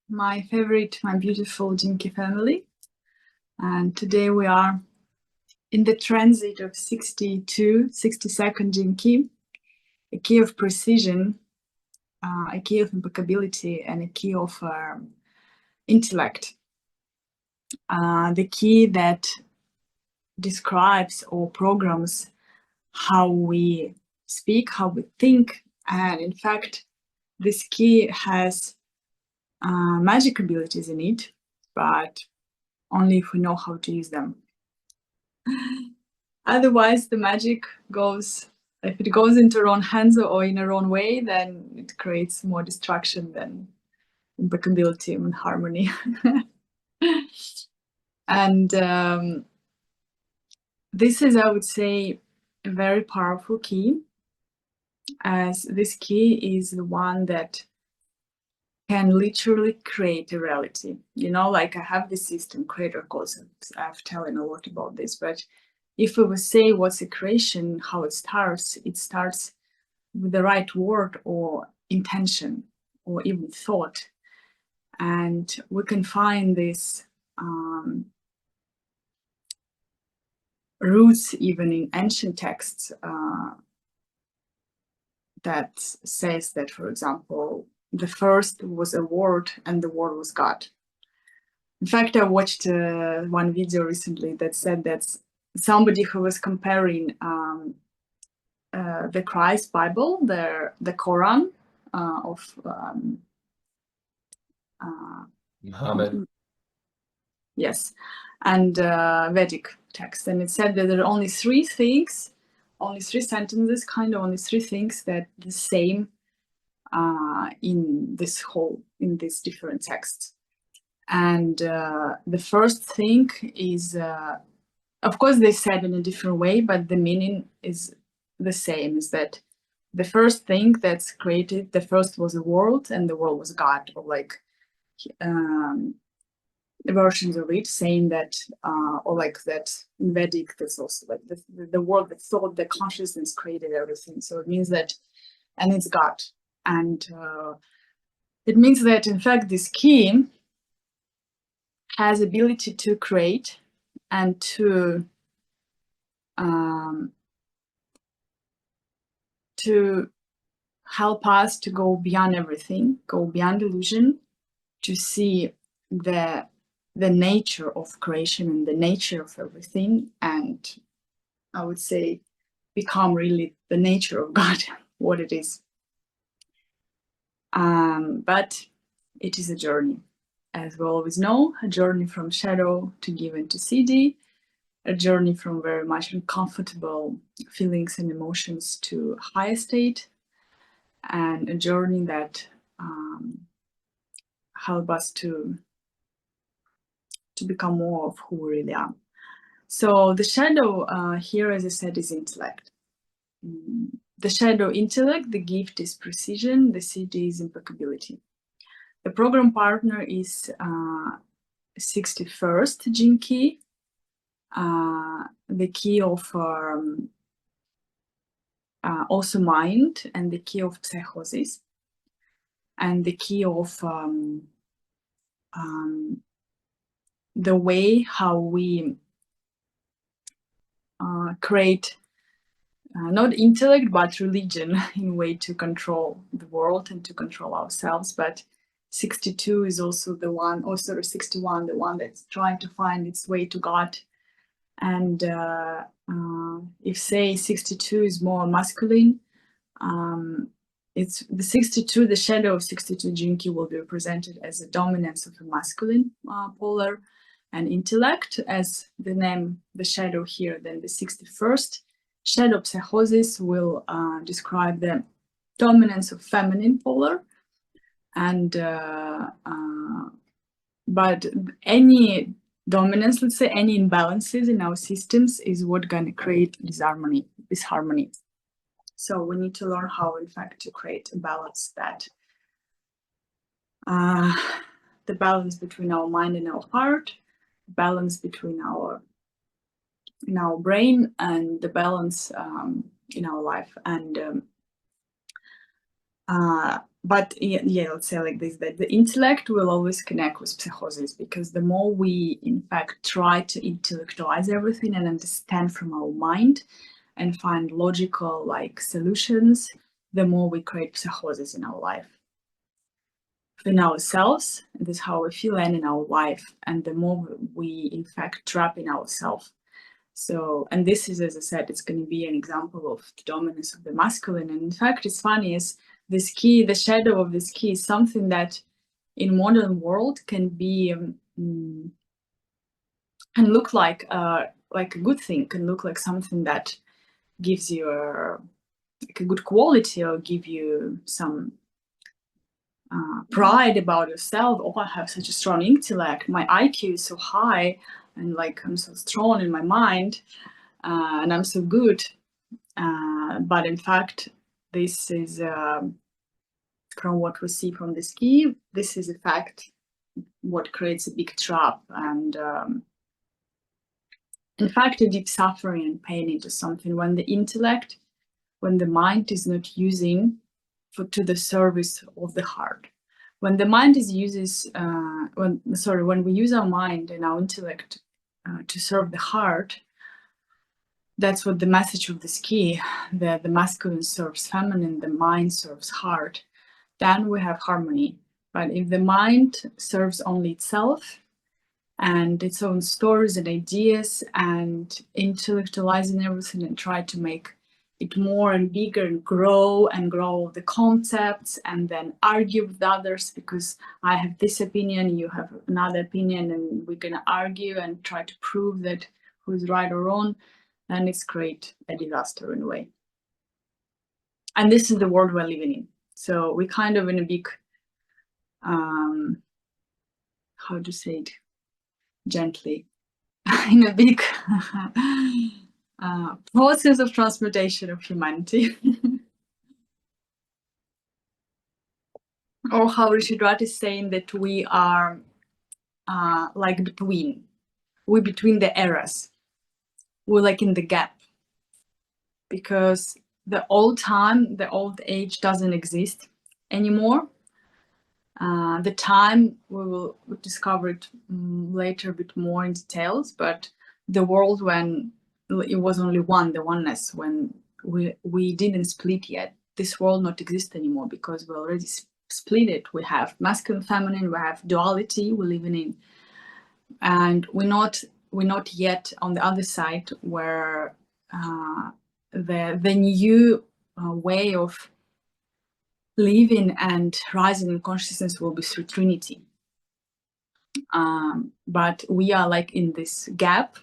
my favorite, my beautiful Jinki family. And today we are in the transit of 62nd Jinki, a key of precision, a key of impeccability, and a key of intellect. The key that describes or programs how we speak, how we think, and in fact, this key has magic abilities in it, but only if we know how to use them. Otherwise, the magic goes, if it goes into our own hands or in our own way, then it creates more distraction than impeccability and harmony. And this is, I would say, a very powerful key, as this key is the one that can literally create a reality. You know, like I have this system, creator course, I've telling a lot about this, but if we would say what's a creation, how it starts with the right word or intention or even thought. And we can find this roots even in ancient texts that says that, for example, the first was a word and the word was God. In fact, I watched one video recently that said that somebody who was comparing the Christ Bible, the Quran of Muhammad. Yes, and Vedic text, and it said that there are only three things, only three sentences, kind of only three things that the same in these different texts. And the first thing is, of course, they said in a different way, but the meaning is the same. Is that the first thing that's created? The first was a world, and the world was God, or like versions of it saying that, or like that in Vedic, that's also like the world, the thought, the consciousness created everything. So it means that, and it's God, and it means that in fact this key has ability to create and to help us to go beyond everything, go beyond illusion, to see the nature of creation and the nature of everything, and I would say become really the nature of God, what it is. But it is a journey, as we always know, a journey from shadow to given to Siddhi, a journey from very much uncomfortable feelings and emotions to higher state, and a journey that help us to become more of who we really are. So the shadow here, as I said, is intellect. The shadow intellect, the gift is precision, the Siddhi is impeccability. The program partner is 61st Jinki, the key of also mind, and the key of psychosis, and the key of the way how we create not intellect but religion in a way to control the world and to control ourselves. But 62 is also the one, or sorry, 61, the one that's trying to find its way to God. And if say 62 is more masculine, it's the 62, the shadow of 62 Jinki will be represented as a dominance of a masculine polar, and intellect as the name, the shadow here. Then the 61st shadow psychosis will describe the dominance of feminine polar, and but any dominance, let's say any imbalances in our systems is what gonna create disharmony. So we need to learn how, in fact, to create a balance, that the balance between our mind and our heart, balance between in our brain, and the balance in our life. And But yeah, let's say like this, that the intellect will always connect with psychosis, because the more we, in fact, try to intellectualize everything and understand from our mind and find logical like solutions, the more we create psychosis in our life, in ourselves. This is how we feel, and in our life, and the more we, in fact, trap in ourselves. So, and this is, as I said, it's going to be an example of the dominance of the masculine. And in fact, it's funny, is this key, the shadow of this key, is something that in modern world can be can look like a good thing, can look like something that gives you like a good quality, or give you some pride about yourself. Oh, I have such a strong intellect, my IQ is so high, and like I'm so strong in my mind, and I'm so good. But in fact, this is from what we see from this key, this is in fact what creates a big trap, and in fact a deep suffering and pain into something, when the intellect, when the mind is not using to the service of the heart. When the mind is when we use our mind and our intellect to serve the heart, that's what the message of this key, that the masculine serves feminine, the mind serves heart, then we have harmony. But if the mind serves only itself and its own stories and ideas, and intellectualizing everything and try to make it more and bigger and grow the concepts, and then argue with others because I have this opinion, you have another opinion, and we're going to argue and try to prove that who's right or wrong, then it's create a disaster in a way. And this is the world we're living in. So we're kind of in a big, how to say it gently, in a big process of transmutation of humanity. Or how Rishidrat is saying that we are like we're between the eras. We're like in the gap, because the old age doesn't exist anymore. The time we'll discover it later a bit more in details, but the world when it was only one, the oneness, when we didn't split yet, this world not exist anymore, because we already split it. We have masculine, feminine, we have duality we're living in, and we're not yet on the other side, where the new way of living and rising in consciousness will be through Trinity. But we are like in this gap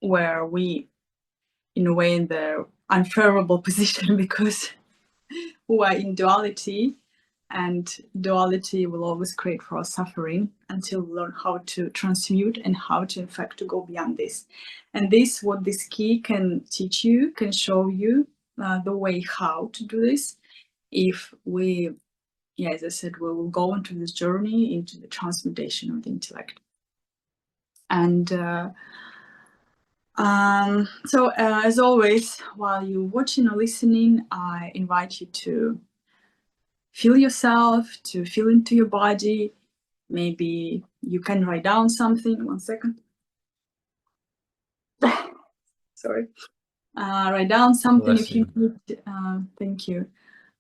where we, in a way, in the unfavorable position, because we are in duality, and duality will always create for us suffering until we learn how to transmute and how to, in fact, to go beyond this. And this, what this key can teach you, can show you the way how to do this. If we, yeah, as I said, we will go into this journey into the transmutation of the intellect. And so as always, while you're watching or listening, I invite you to feel yourself, to feel into your body. Maybe you can write down something. 1 second. Sorry. Write down something if you need. Thank you.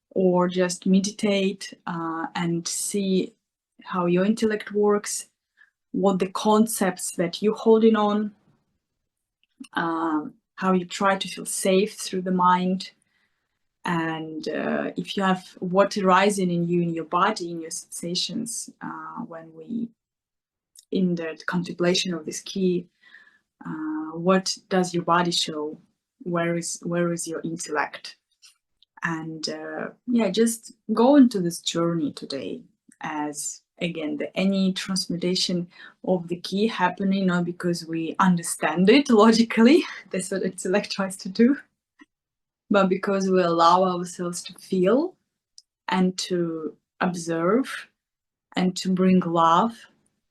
Or just meditate and see how your intellect works, what the concepts that you're holding on, how you try to feel safe through the mind, and if you have what rising in you, in your body, in your sensations, when we in the contemplation of this key, what does your body show? Where is your intellect? And yeah, just go into this journey today, as again, any transmutation of the key happening not because we understand it logically, that's what intellect tries to do, but because we allow ourselves to feel and to observe and to bring love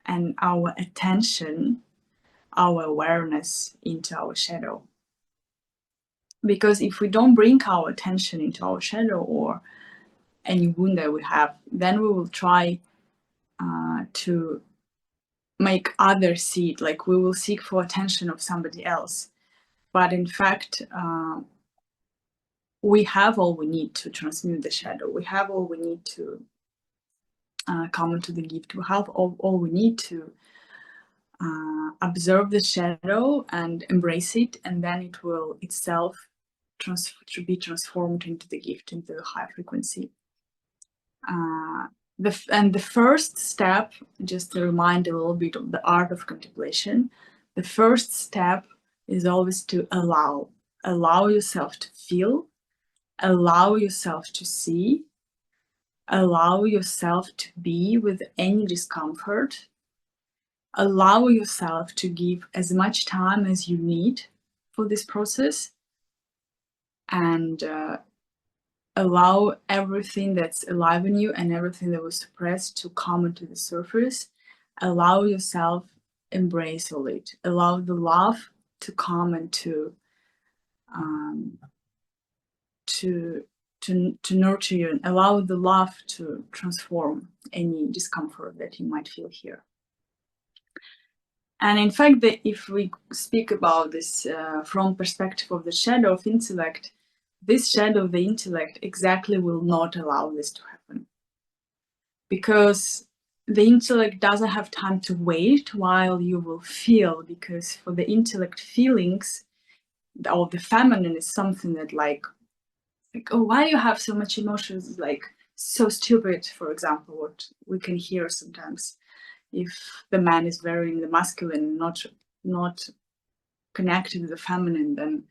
and our attention, our awareness into our shadow. Because if we don't bring our attention into our shadow, or any wound that we have, then we will try to make others see it, like we will seek for attention of somebody else. But in fact, we have all we need to transmute the shadow. We have all we need to come into the gift. We have all we need to observe the shadow and embrace it, and then it will itself be transformed into the gift, into the high frequency. The first step, just to remind a little bit of the art of contemplation, the first step is always to allow yourself to feel, allow yourself to see, allow yourself to be with any discomfort, allow yourself to give as much time as you need for this process, and allow everything that's alive in you and everything that was suppressed to come into the surface. Allow yourself embrace all it. Allow the love to come and to nurture you, and allow the love to transform any discomfort that you might feel here. And in fact, if we speak about this from perspective of the shadow of intellect, this shadow of the intellect exactly will not allow this to happen. Because the intellect doesn't have time to wait while you will feel, because for the intellect, feelings of the feminine is something that like, oh, why do you have so much emotions? Like, so stupid, for example, what we can hear sometimes. If the man is very in the masculine, not connected to the feminine, then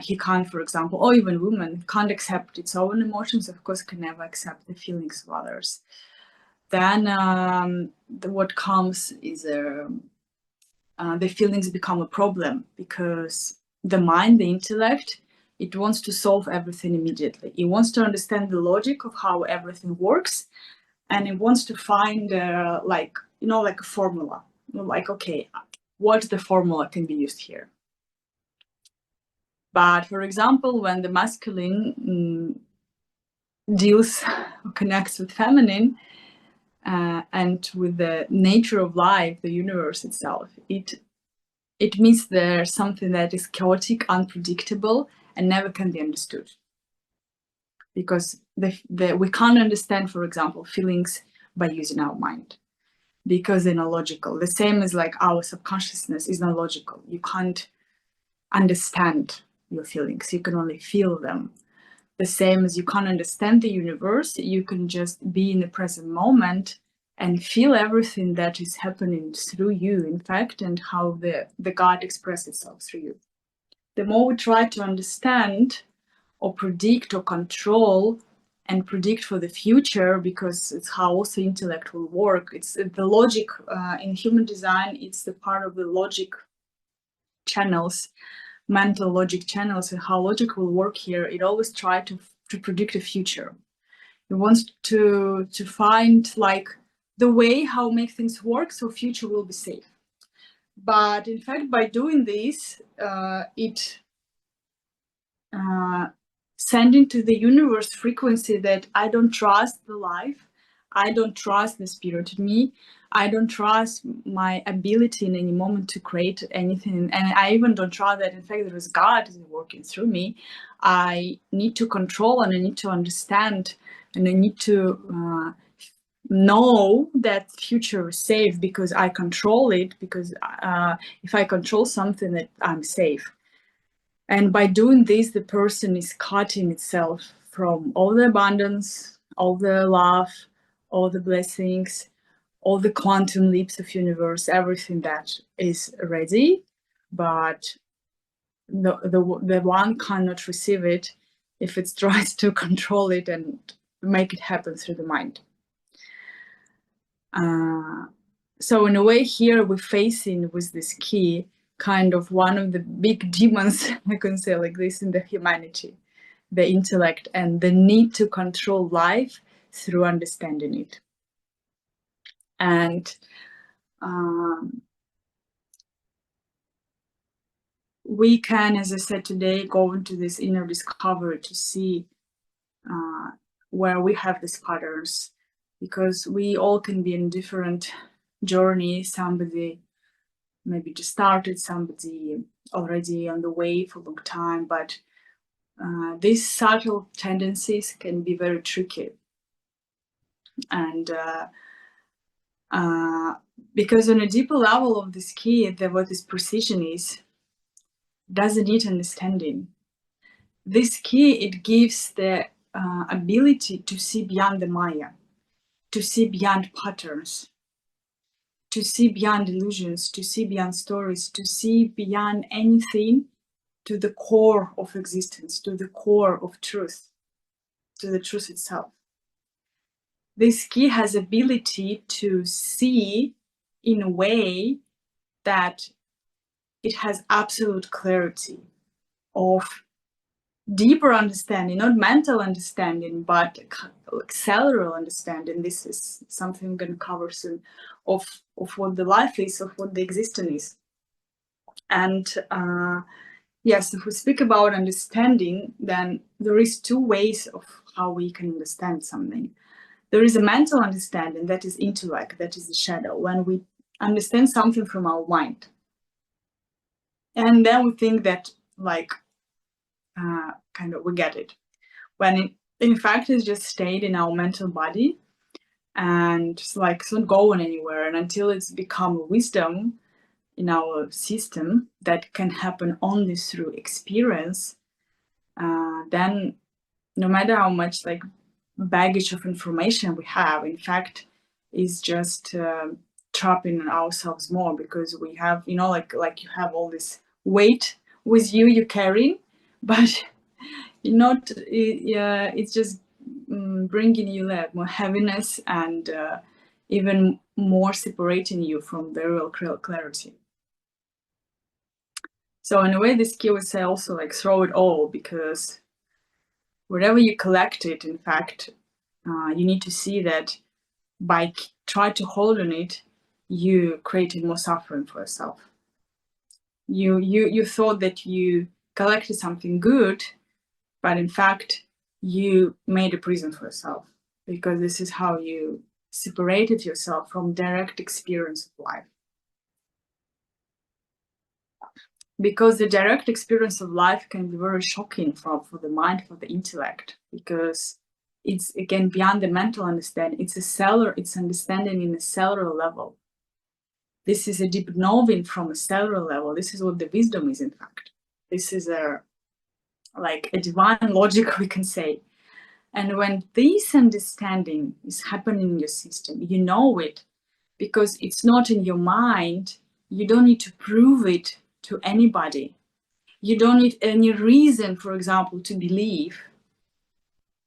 he can't, for example, or even women can't accept its own emotions, of course, can never accept the feelings of others. Then what comes is the feelings become a problem, because the mind, the intellect, it wants to solve everything immediately. It wants to understand the logic of how everything works, and it wants to find like a formula. Like, okay, what's the formula can be used here? But for example, when the masculine deals or connects with feminine and with the nature of life, the universe itself, it means there's something that is chaotic, unpredictable, and never can be understood. Because we can't understand, for example, feelings by using our mind, because they're not logical. The same as like our subconsciousness is not logical. You can't understand your feelings, you can only feel them. The same as you can't understand the universe, you can just be in the present moment and feel everything that is happening through you, in fact, and how the God expresses itself through you. The more we try to understand or predict or control and predict for the future, because it's how also intellect will work. It's the logic in human design, it's the part of the logic channels, mental logic channels, and how logic will work here. It always tries to predict the future. It wants to find like the way how make things work so future will be safe. But in fact, by doing this, it sending to the universe frequency that I don't trust the life, I don't trust the spirit in me, I don't trust my ability in any moment to create anything, and I even don't trust that in fact there is God is working through me. I need to control, and I need to understand, and I need to know that future is safe because I control it, because if I control something, that I'm safe. And by doing this, the person is cutting itself from all the abundance, all the love, all the blessings, all the quantum leaps of universe, everything that is ready, but the one cannot receive it if it tries to control it and make it happen through the mind. So in a way here we're facing with this key kind of one of the big demons, I can say like this, in the humanity, the intellect and the need to control life through understanding it. And we can, as I said today, go into this inner discovery to see where we have these patterns, because we all can be in different journey. Somebody maybe just started, somebody already on the way for a long time, but these subtle tendencies can be very tricky. And because on a deeper level of this key, what this precision is, doesn't need understanding. This key, it gives the ability to see beyond the Maya, to see beyond patterns, to see beyond illusions, to see beyond stories, to see beyond anything, to the core of existence, to the core of truth, to the truth itself. This key has ability to see in a way that it has absolute clarity of deeper understanding, not mental understanding, but cellular understanding. This is something I'm going to cover soon, of what the life is, of what the existence is. And yes, if we speak about understanding, then there is two ways of how we can understand something. There is a mental understanding, that is intellect, that is the shadow, when we understand something from our mind. And then we think that, like, kind of we get it. When in fact it's just stayed in our mental body, and it's like it's not going anywhere. And until it's become a wisdom in our system that can happen only through experience, then no matter how much like baggage of information we have, in fact, is just trapping ourselves more, because we have, you know, like you have all this weight with you carrying, but you're not, it's just bringing you that more heaviness, and even more separating you from the real clarity. So in a way, this key would say also like throw it all, because wherever you collect it, in fact, you need to see that by trying to hold on it, you created more suffering for yourself. You thought that you collected something good, but in fact, you made a prison for yourself, because this is how you separated yourself from direct experience of life. Because the direct experience of life can be very shocking for the mind, for the intellect, because it's again beyond the mental understanding. It's understanding in a cellular level. This is a deep knowing from a cellular level. This is what the wisdom is, in fact. This is like a divine logic, we can say. And when this understanding is happening in your system, you know it, because it's not in your mind. You don't need to prove it to anybody. You don't need any reason, for example, to believe.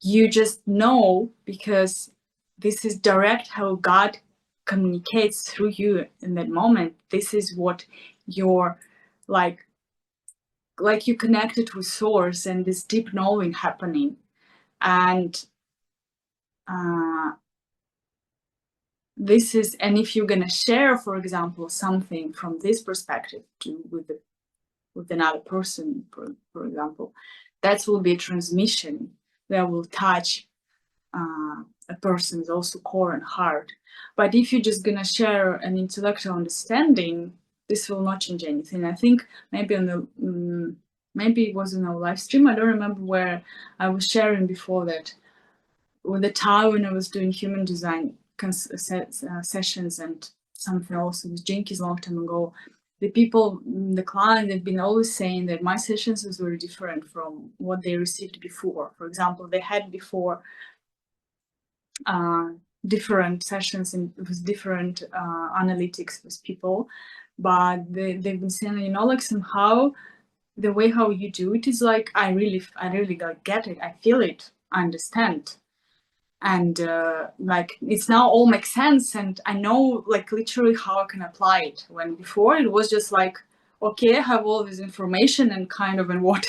You just know, because this is direct how God communicates through you in that moment. This is what you're like you connected with source, and this deep knowing happening. And this is, and if you're going to share, for example, something from this perspective with another person, for example, that will be a transmission that will touch a person's also core and heart. But if you're just going to share an intellectual understanding, this will not change anything. I think maybe on the maybe it was in our live stream, I don't remember where I was sharing before that, with the time when I was doing human design sessions and something also with Jinkies long time ago, the people, the client, they've been always saying that my sessions was very different from what they received before. For example, they had before different sessions and with different analytics with people, but they've been saying, you know, like somehow the way how you do it is like, I really like get it, I feel it, I understand. And like it's now all makes sense, and I know like literally how I can apply it, when before it was just like, okay, I have all this information and kind of in what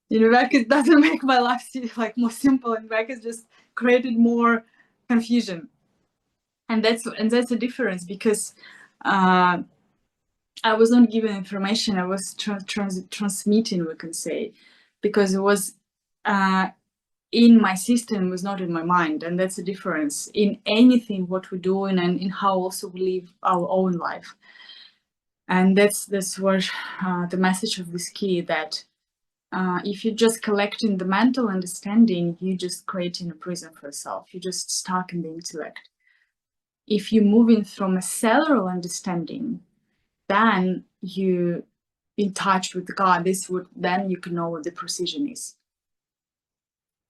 you know, like it doesn't make my life like more simple, and like it's just created more confusion. And that's the difference, because I was not given information, I was transmitting, we can say, because it was in my system, was not in my mind. And that's the difference in anything what we're doing and in how also we live our own life. And that's what the message of this key, that if you're just collecting the mental understanding, you're just creating a prison for yourself. You're just stuck in the intellect. If you're moving from a cellular understanding, then you in touch with God. Then you can know what the precision is.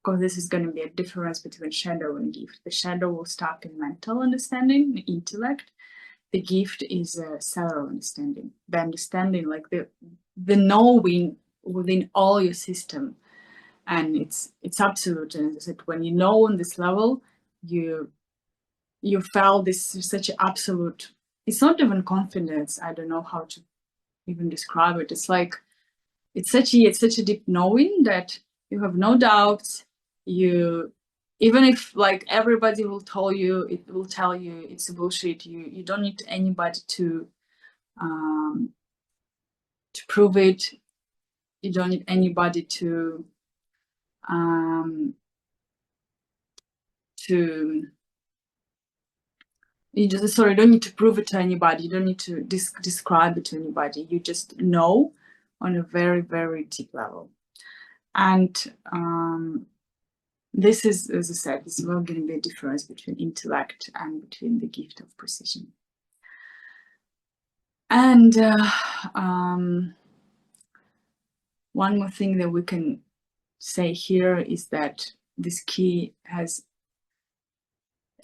Because this is going to be a difference between shadow and gift. The shadow will start in mental understanding, the intellect. The gift is a cellular understanding. The understanding, like the knowing within all your system. And it's absolute. And as I said, when you know on this level, you felt this such an absolute, it's not even confidence. I don't know how to even describe it. It's like, it's such a deep knowing that you have no doubts. You, even if like everybody will tell you it's a bullshit, you don't need anybody to prove it. You don't need anybody to you don't need to prove it to anybody. You don't need to describe it to anybody. You just know on a very, very deep level. And this is, as I said, this is not going to be a difference between intellect and between the gift of precision. And one more thing that we can say here is that this key has,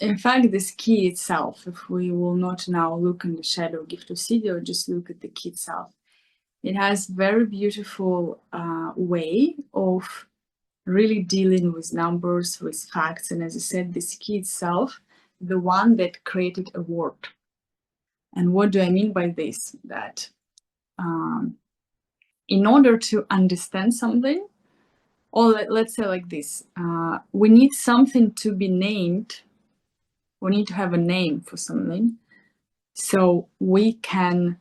in fact, this key itself, if we will not now look in the shadow gift of Siddhi or just look at the key itself, it has very beautiful way of really dealing with numbers, with facts. And as I said, this key itself, the one that created a word. And what do I mean by this? That in order to understand something, or let's say like this, we need something to be named. We need to have a name for something. So we can,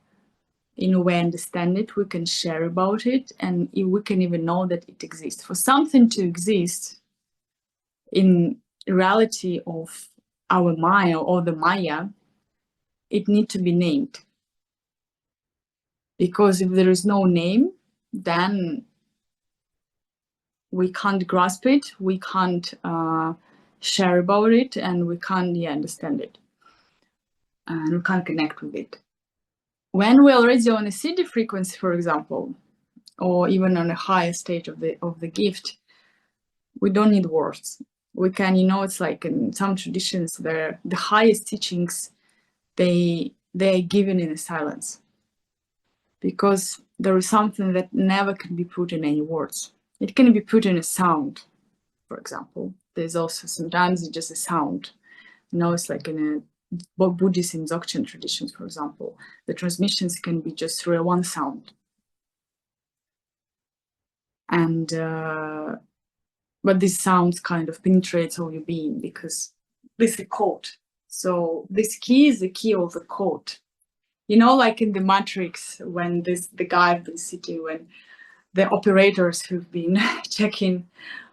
in a way, understand it, we can share about it, and we can even know that it exists. For something to exist in reality of our Maya or the Maya, it needs to be named. Because if there is no name, then we can't grasp it, we can't share about it, and we can't understand it. And we can't connect with it. When we're already on a Siddhi frequency, for example, or even on a higher stage of the gift, we don't need words. We can, it's like in some traditions, the highest teachings, they are given in a silence, because there is something that never can be put in any words. It can be put in a sound, for example. There's also sometimes it's just a sound. It's like in a Buddhist and Dzogchen traditions, for example, the transmissions can be just through one sound. And but this sound kind of penetrates all your being, because this is a code. So this key is the key of the code. Like in the Matrix, when the guy been sitting, when the operators who've been checking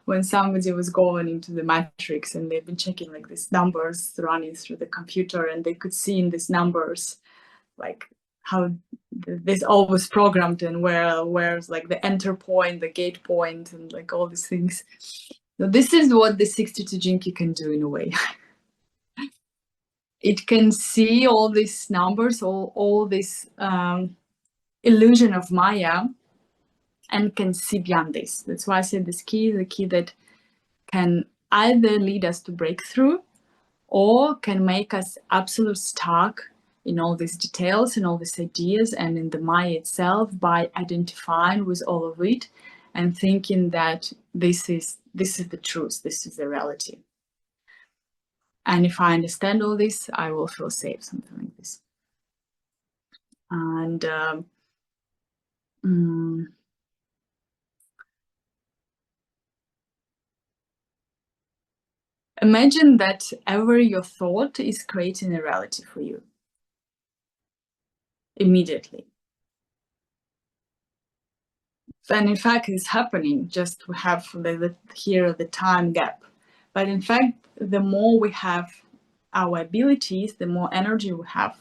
when somebody was going into the Matrix, and they've been checking like these numbers running through the computer, and they could see in these numbers like how this all was programmed, and where's like the enter point, the gate point, and like all these things. So this is what the 62 Jinki can do in a way. It can see all these numbers, all this illusion of Maya, and can see beyond this. That's why I said this key is a key that can either lead us to breakthrough, or can make us absolute stuck in all these details and all these ideas and in the Maya itself, by identifying with all of it and thinking that this is the truth, this is the reality. And if I understand all this, I will feel safe, something like this. And imagine that every your thought is creating a reality for you immediately. And in fact, it's happening, just we have here the time gap. But in fact, the more we have our abilities, the more energy we have,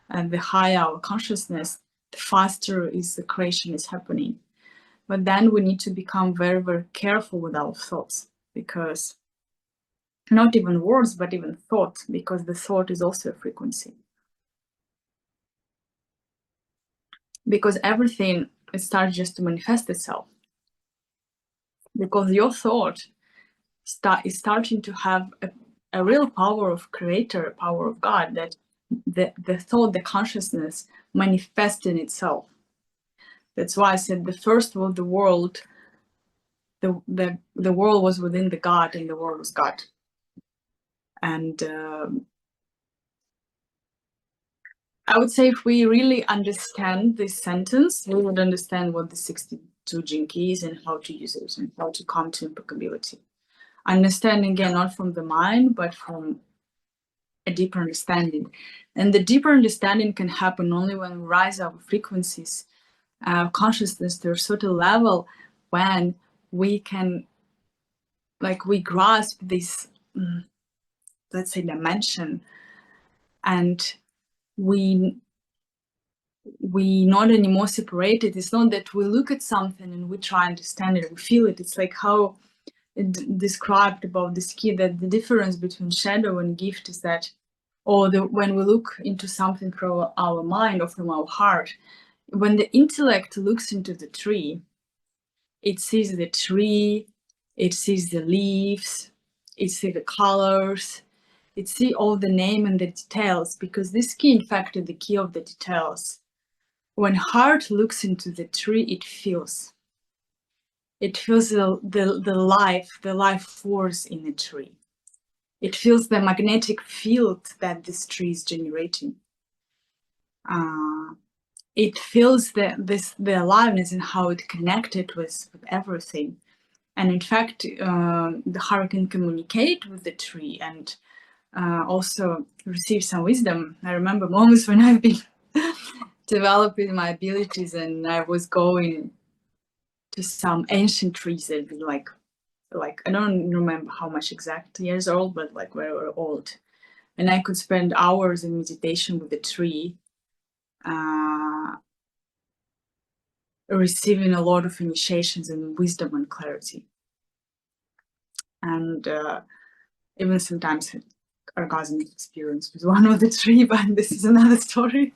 and the higher our consciousness, the faster is the creation is happening. But then we need to become very, very careful with our thoughts, because not even words, but even thought, because the thought is also a frequency. Because everything starts just to manifest itself. Because your thought is starting to have a real power of creator, a power of God, that the thought, the consciousness manifests in itself. That's why I said the first was the world, the world was within the God, and the world was God. And I would say if we really understand this sentence, we would understand what the 62 gene key is and how to use it and how to come to impeccability. Understanding, again, not from the mind, but from a deeper understanding. And the deeper understanding can happen only when we rise our frequencies, consciousness to a certain level, when we can, like, we grasp this, let's say, dimension, and we not anymore separated. It's not that we look at something and we try to understand it, we feel it. It's like how it described about this key, that the difference between shadow and gift is that, when we look into something from our mind or from our heart, when the intellect looks into the tree, it sees the tree, it sees the leaves, it sees the colors, it sees all the name and the details, because this key, in fact, is the key of the details. When heart looks into the tree, it feels the life force in the tree. It feels the magnetic field that this tree is generating. It feels the aliveness and how it connected with everything. And in fact, the heart can communicate with the tree and also receive some wisdom. I remember moments when I've been developing my abilities and I was going to some ancient trees that be like I don't remember how much exact years old, but like very, very old. And I could spend hours in meditation with the tree, receiving a lot of initiations and wisdom and clarity. And even sometimes orgasmic experience with one of the tree, but this is another story.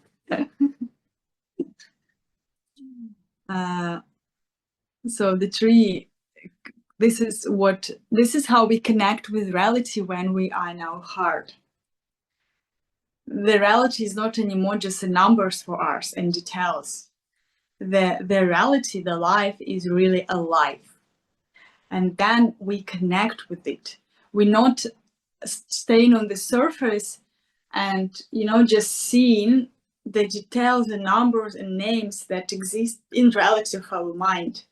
So the tree, this is how we connect with reality when we are in our heart. The reality is not anymore just the numbers for us and details. The reality, the life is really alive. And then we connect with it. We're not staying on the surface and, just seeing the details and numbers and names that exist in reality of our mind.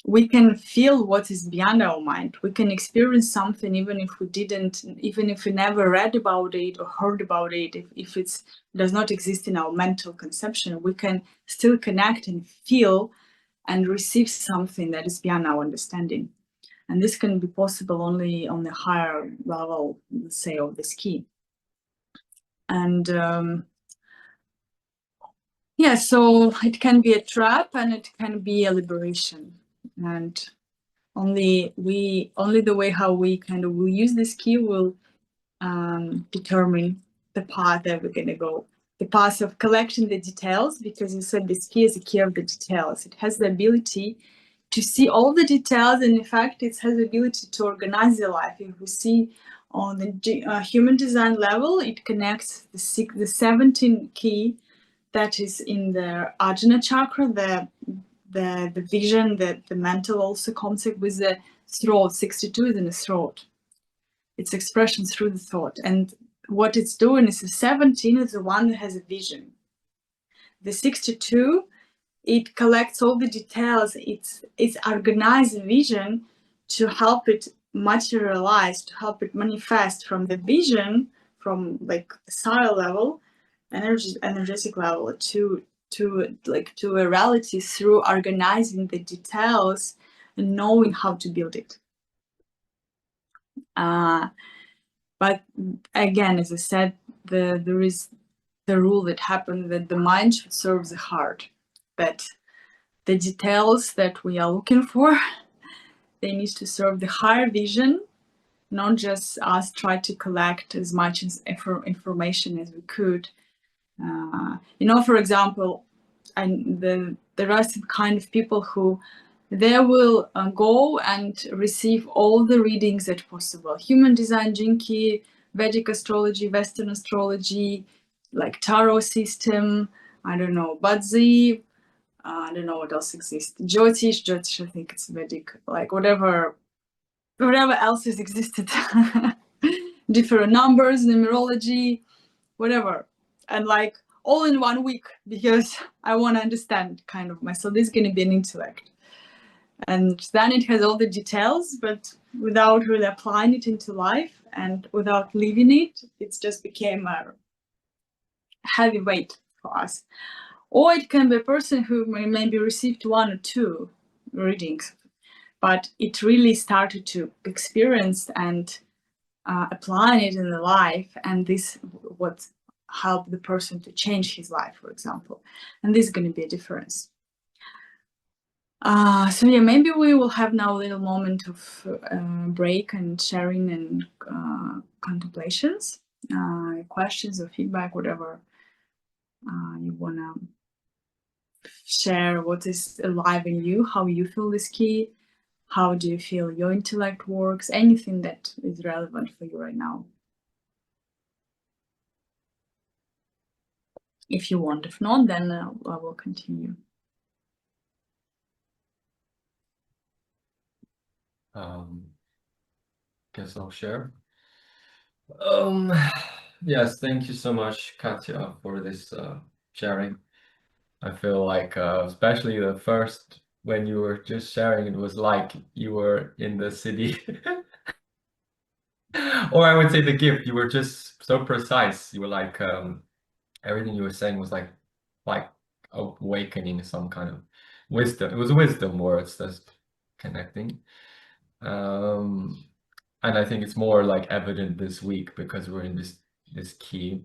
We can feel what is beyond our mind. We can experience something even if we never read about it or heard about it. If it does not exist in our mental conception, we can still connect and feel and receive something that is beyond our understanding. And this can be possible only on the higher level, let's say, of this key. And so it can be a trap and it can be a liberation. And only the way how we will use this key will determine the path that we're going to go. The path of collecting the details, because you said this key is a key of the details. It has the ability to see all the details, and in fact, it has the ability to organize the life. If we see on the human design level, it connects the 17 key that is in the Ajna chakra, the vision, the mental also concept with the throat. 62 is in the throat. It's expression through the thought. And what it's doing is the 17 is the one that has a vision. The 62, it collects all the details. It's organized vision to help it materialize, to help it manifest from the vision, from like the soul level, energetic level, to to a reality through organizing the details and knowing how to build it. But again, as I said, there is the rule that happened that the mind should serve the heart, that the details that we are looking for, they need to serve the higher vision, not just us try to collect as much information as we could. For example, there are some kind of people who they will go and receive all the readings that possible. Human design, Jinki, Vedic astrology, Western astrology, like tarot system, I don't know, Badzi, I don't know what else exists. Jyotish, I think it's Vedic, like whatever else has existed. Different numbers, numerology, whatever. And like all in 1 week, because I want to understand kind of myself. This is going to be an intellect. And then it has all the details, but without really applying it into life and without living it, it just became a heavy weight for us. Or it can be a person who maybe received 1 or 2 readings, but it really started to experience and applying it in the life, and this what helped the person to change his life, for example. And this is going to be a difference. So yeah, maybe we will have now a little moment of break and sharing and contemplations, questions or feedback, whatever you want to share, what is alive in you, how you feel this key, how do you feel your intellect works, anything that is relevant for you right now. If you want, if not, then I will continue. Guess I'll share. Yes, thank you so much, Katya, for this sharing. I feel like, especially the first, when you were just sharing, it was like you were in the city. Or I would say the gift, you were just so precise. You were like, everything you were saying was like awakening some kind of wisdom. It was wisdom words that's connecting. And I think it's more like evident this week because we're in this key.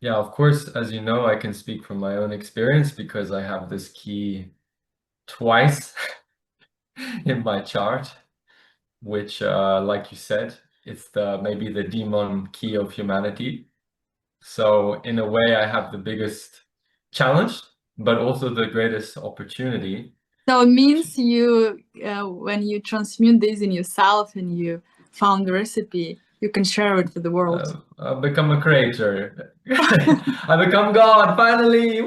Yeah, of course, as you know, I can speak from my own experience because I have this key twice in my chart, which, like you said, it's maybe the demon key of humanity. So in a way, I have the biggest challenge, but also the greatest opportunity. So it means you, when you transmute this in yourself and you found the recipe, you can share it with the world. I've become a creator. I become God finally.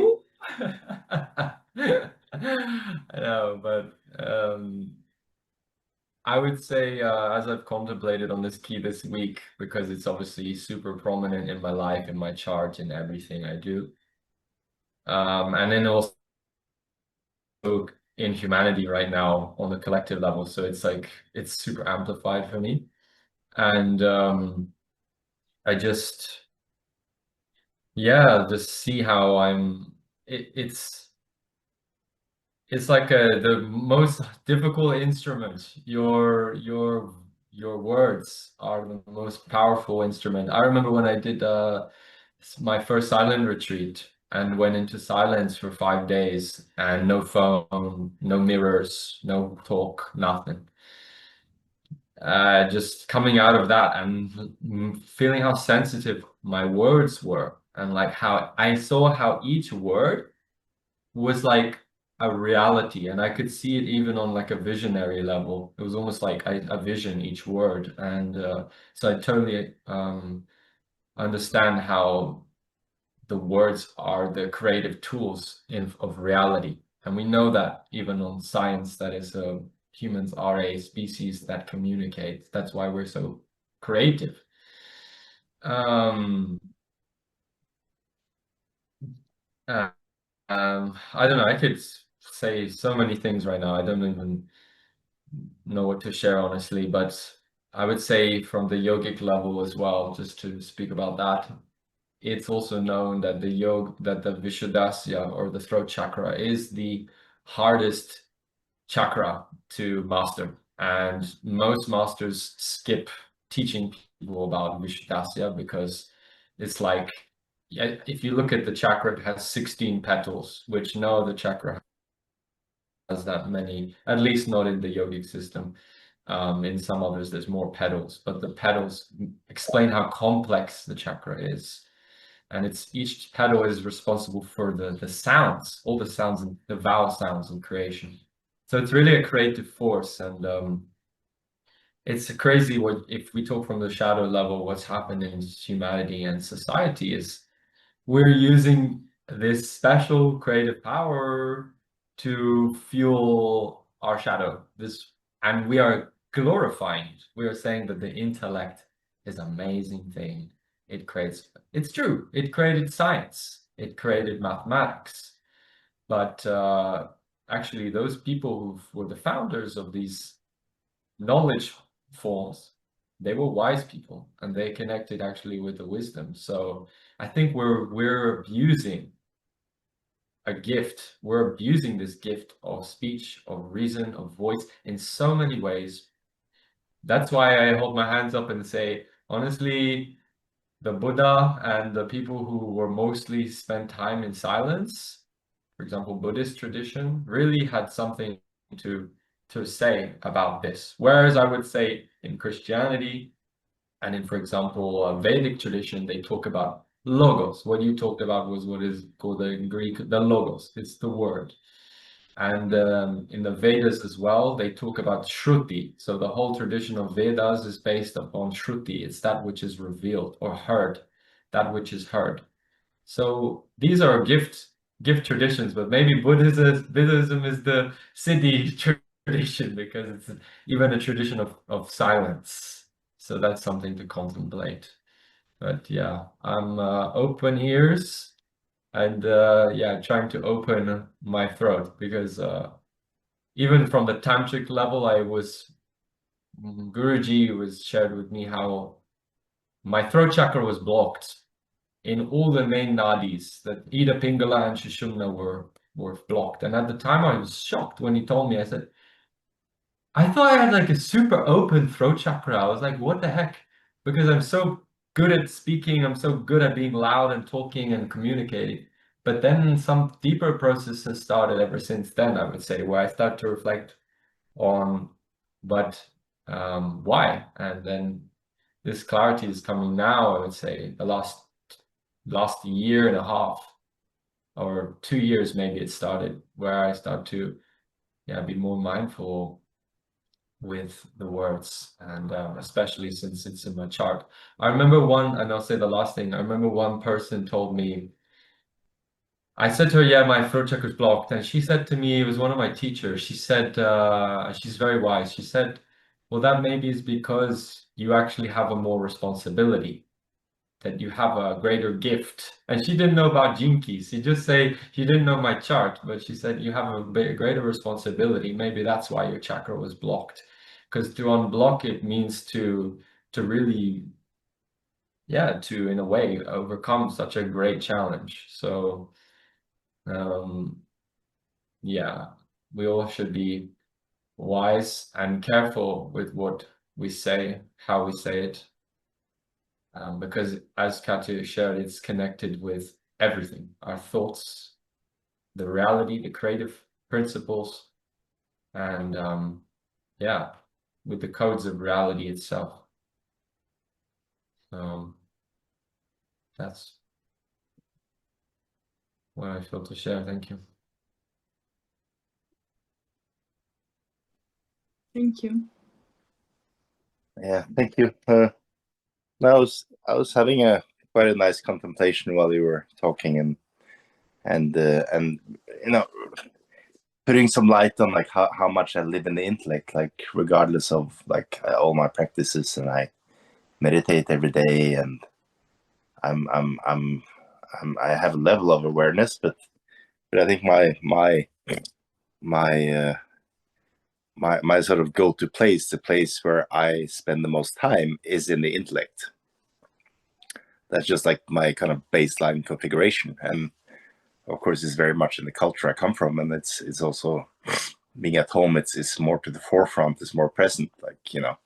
I know, but I would say, as I've contemplated on this key this week, because it's obviously super prominent in my life, in my chart, in everything I do, and then also in humanity right now on the collective level. So it's like it's super amplified for me, and I just see how it's like the most difficult instrument. Your words are the most powerful instrument. I remember when I did my first silent retreat and went into silence for 5 days and no phone, no mirrors, no talk, nothing. Just coming out of that and feeling how sensitive my words were, and like how I saw how each word was like a reality, and I could see it even on like a visionary level. It was almost like a vision each word, and so I totally understand how the words are the creative tools of reality, and we know that even on science, that is humans are a species that communicates. That's why we're so creative. I don't know, I could say so many things right now. I don't even know what to share, honestly, but I would say from the yogic level as well, just to speak about that, it's also known that the Vishuddhasya, or the throat chakra, is the hardest chakra to master. And most masters skip teaching people about Vishuddhasya because it's like, yeah, if you look at the chakra, it has 16 petals, which no other chakra has that many, at least not in the yogic system. In some others, there's more petals, but the petals explain how complex the chakra is. And each petal is responsible for the sounds, all the sounds, and the vowel sounds in creation. So it's really a creative force, and it's crazy what, if we talk from the shadow level, what's happened in humanity and society is we're using this special creative power to fuel our shadow. And we are glorifying it. We are saying that the intellect is an amazing thing. It's true, it created science, it created mathematics. But actually, those people who were the founders of these knowledge forms, they were wise people, and they connected actually with the wisdom. So I think we're abusing a gift. We're abusing this gift of speech, of reason, of voice in so many ways. That's why I hold my hands up and say, honestly, the Buddha and the people who were mostly spent time in silence, for example, Buddhist tradition, really had something to say about this. Whereas I would say in Christianity and in, for example, Vedic tradition, they talk about logos. What you talked about was what is called in Greek the logos. It's the word. And in the Vedas as well, they talk about Shruti. So the whole tradition of Vedas is based upon Shruti. It's that which is revealed or heard, that which is heard. So these are gift traditions, but maybe Buddhism is the Siddhi tradition, because it's even a tradition of silence. So that's something to contemplate. But yeah, I'm open ears, and yeah, trying to open my throat, because even from the tantric level, Guruji was shared with me how my throat chakra was blocked in all the main nadis, that Ida Pingala and Sushumna were blocked. And at the time I was shocked when he told me. I said, I thought I had like a super open throat chakra. I was like, what the heck? Because I'm so good at speaking, I'm so good at being loud and talking and communicating. But then some deeper processes started ever since then, I would say, where I start to reflect on, but why? And then this clarity is coming now, I would say, the last year and a half or 2 years, maybe it started, where I start to, yeah, be more mindful with the words, and especially since it's in my chart. I remember and I'll say the last thing, I remember one person told me, I said to her, yeah, my throat chakra is blocked. And she said to me, it was one of my teachers, she said, she's very wise. She said, well, that maybe is because you actually have a more responsibility, that you have a greater gift. And she didn't know about gene keys. She just say she didn't know my chart, but she said you have a greater responsibility. Maybe that's why your chakra was blocked. Because to unblock it means to really, yeah, to in a way overcome such a great challenge. So yeah, we all should be wise and careful with what we say, how we say it. Because as Katya shared, it's connected with everything, our thoughts, the reality, the creative principles, and yeah, with the codes of reality itself. That's what I feel to share. Thank you. Thank you. Yeah, thank you. I was having quite a nice contemplation while you were talking, and you know, putting some light on like how much I live in the intellect, like regardless of like all my practices, and I meditate every day, and I have a level of awareness, but I think my sort of go-to place, the place where I spend the most time, is in the intellect. that's just like my kind of baseline configuration. And of course, it's very much in the culture I come from, and it's also being at home. It's more to the forefront. It's more present. Like, you know,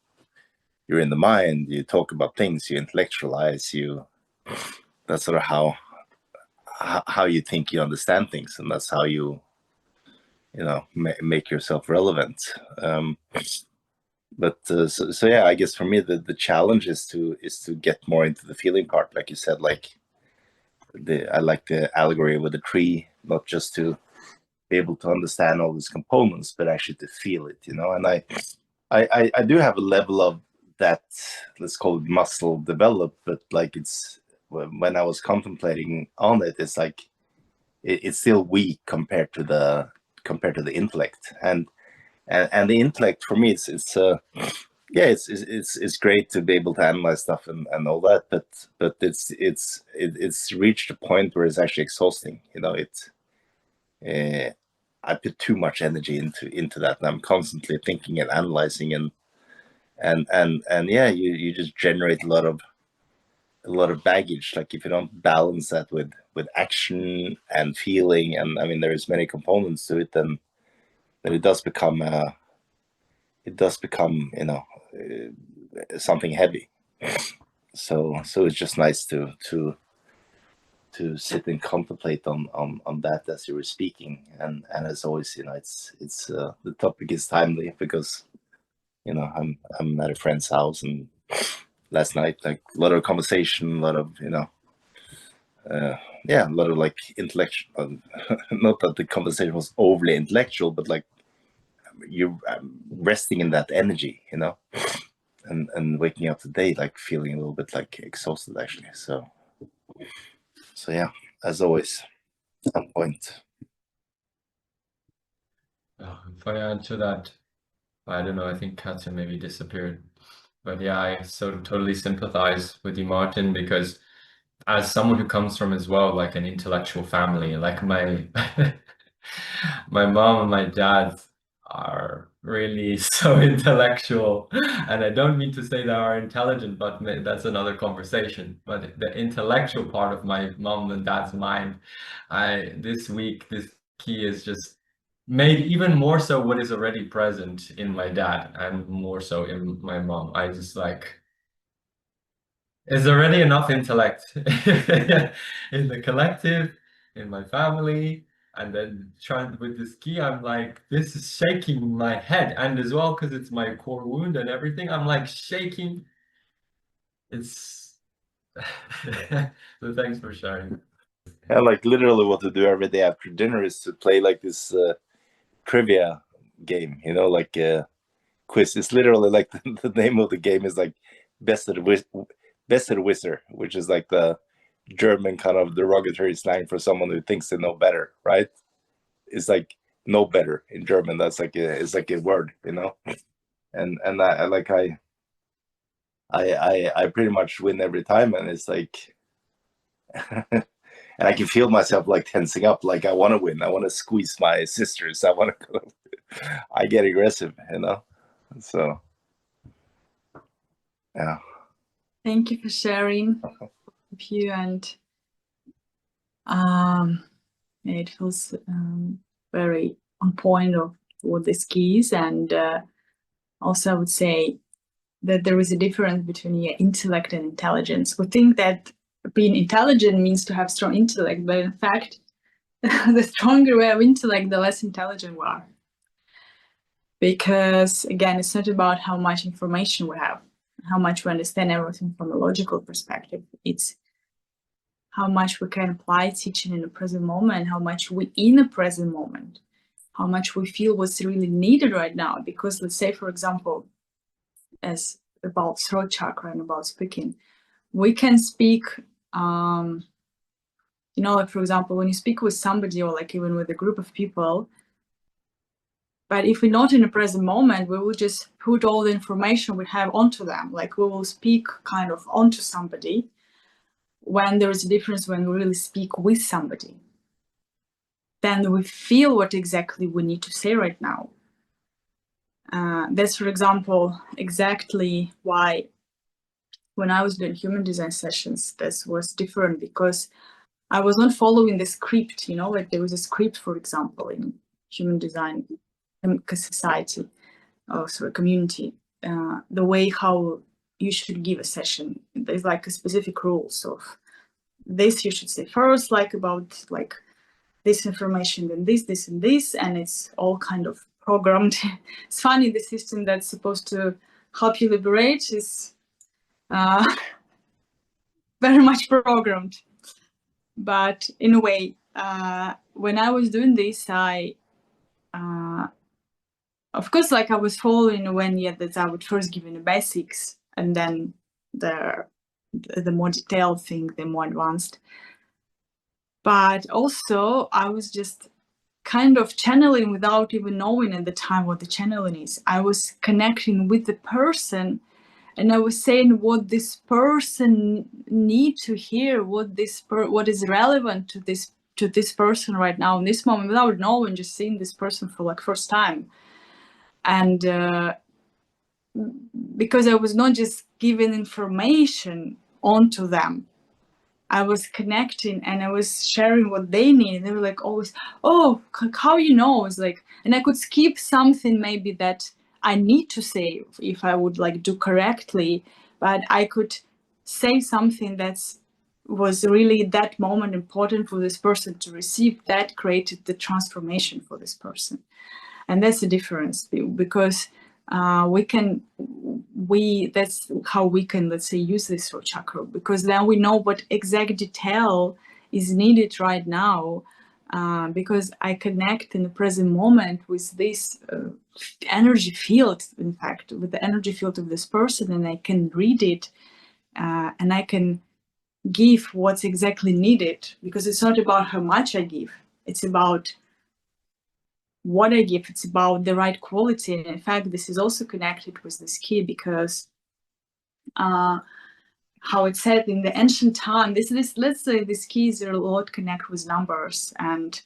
you're in the mind. You talk about things. You intellectualize. That's sort of how you think you understand things, and that's how you know make yourself relevant. But so yeah, I guess for me the challenge is to get more into the feeling part, like you said. Like I like the allegory with the tree, not just to be able to understand all these components, but actually to feel it, you know. And I do have a level of that, let's call it muscle developed, but like it's when I was contemplating on it, it's like it's still weak compared to the intellect. And the intellect for me, it's yeah, it's great to be able to analyze stuff and all that, but it's reached a point where it's actually exhausting, you know. I put too much energy into that, and I'm constantly thinking and analyzing, and yeah, you just generate a lot of baggage. Like if you don't balance that with action and feeling, and I mean there's many components to it, then it does become you know something heavy. So it's just nice to sit and contemplate on that as you were speaking, and as always, you know, it's the topic is timely because, you know, I'm at a friend's house, and last night, like a lot of conversation, a lot of, you know, yeah, a lot of like intellectual, not that the conversation was overly intellectual, but like you're resting in that energy, you know, and waking up today like feeling a little bit like exhausted actually. So yeah, as always, on point. If I add to that, I don't know, I think Katja maybe disappeared. But yeah, I so totally sympathize with you, Martin, because as someone who comes from as well like an intellectual family, like my my mom and my dad are really so intellectual, and I don't mean to say they are intelligent, but that's another conversation. But the intellectual part of my mom and dad's mind, this week this key is just made even more so what is already present in my dad and more so in my mom. I just like, is there already enough intellect in the collective, in my family, and then trying with this key, I'm like, this is shaking my head, and as well because it's my core wound and everything, I'm like shaking. It's so thanks for sharing. And like literally what to do every day after dinner is to play like this trivia game, you know, like quiz. It's literally like the name of the game is like Besserwisser, which is like the German kind of derogatory slang for someone who thinks they know better, right? It's like know better in German. That's like it's like a word, you know. And I like I pretty much win every time, and it's like and I can feel myself like tensing up, like I want to win. I want to squeeze my sisters. I want to I get aggressive, you know. So yeah. Thank you for sharing with you, and it feels very on point of what this key is. And also I would say that there is a difference between intellect and intelligence. We think that being intelligent means to have strong intellect, but in fact, the stronger we have intellect, the less intelligent we are. Because again, it's not about how much information we have, how much we understand everything from a logical perspective. It's how much we can apply teaching in the present moment, how much we in the present moment, how much we feel what's really needed right now. Because let's say, for example, as about throat chakra and about speaking, we can speak, you know, like for example, when you speak with somebody or like even with a group of people, but if we're not in the present moment, we will just put all the information we have onto them. Like we will speak kind of onto somebody, when there is a difference when we really speak with somebody. Then we feel what exactly we need to say right now. That's, for example, exactly why when I was doing human design sessions, this was different because I was not following the script, you know, like there was a script, for example, in human design society, or sorry, community, the way how you should give a session. There's like a specific rules of this you should say first, like about like this information, then this and this, and it's all kind of programmed. It's funny, the system that's supposed to help you liberate is very much programmed. But in a way, when I was doing this, I of course, like I was following when that I would first give you the basics, and then the more detailed thing, the more advanced. But also, I was just kind of channeling without even knowing at the time what the channeling is. I was connecting with the person, and I was saying what this person need to hear, what is relevant to this person right now in this moment, without knowing, just seeing this person for like first time. And because I was not just giving information onto them, I was connecting and I was sharing what they need. And they were like always, oh, how you know? It's like, and I could skip something maybe that I need to say if I would like do correctly, but I could say something that's was really that moment important for this person to receive, that created the transformation for this person. And that's the difference, because that's how we can, let's say, use this throat chakra, because then we know what exact detail is needed right now, because I connect in the present moment with this energy field, in fact, with the energy field of this person, and I can read it, and I can give what's exactly needed, because it's not about how much I give, it's about what I give, it's about the right quality. And in fact, this is also connected with this key, because how it said in the ancient time, let's say these keys are a lot connect with numbers and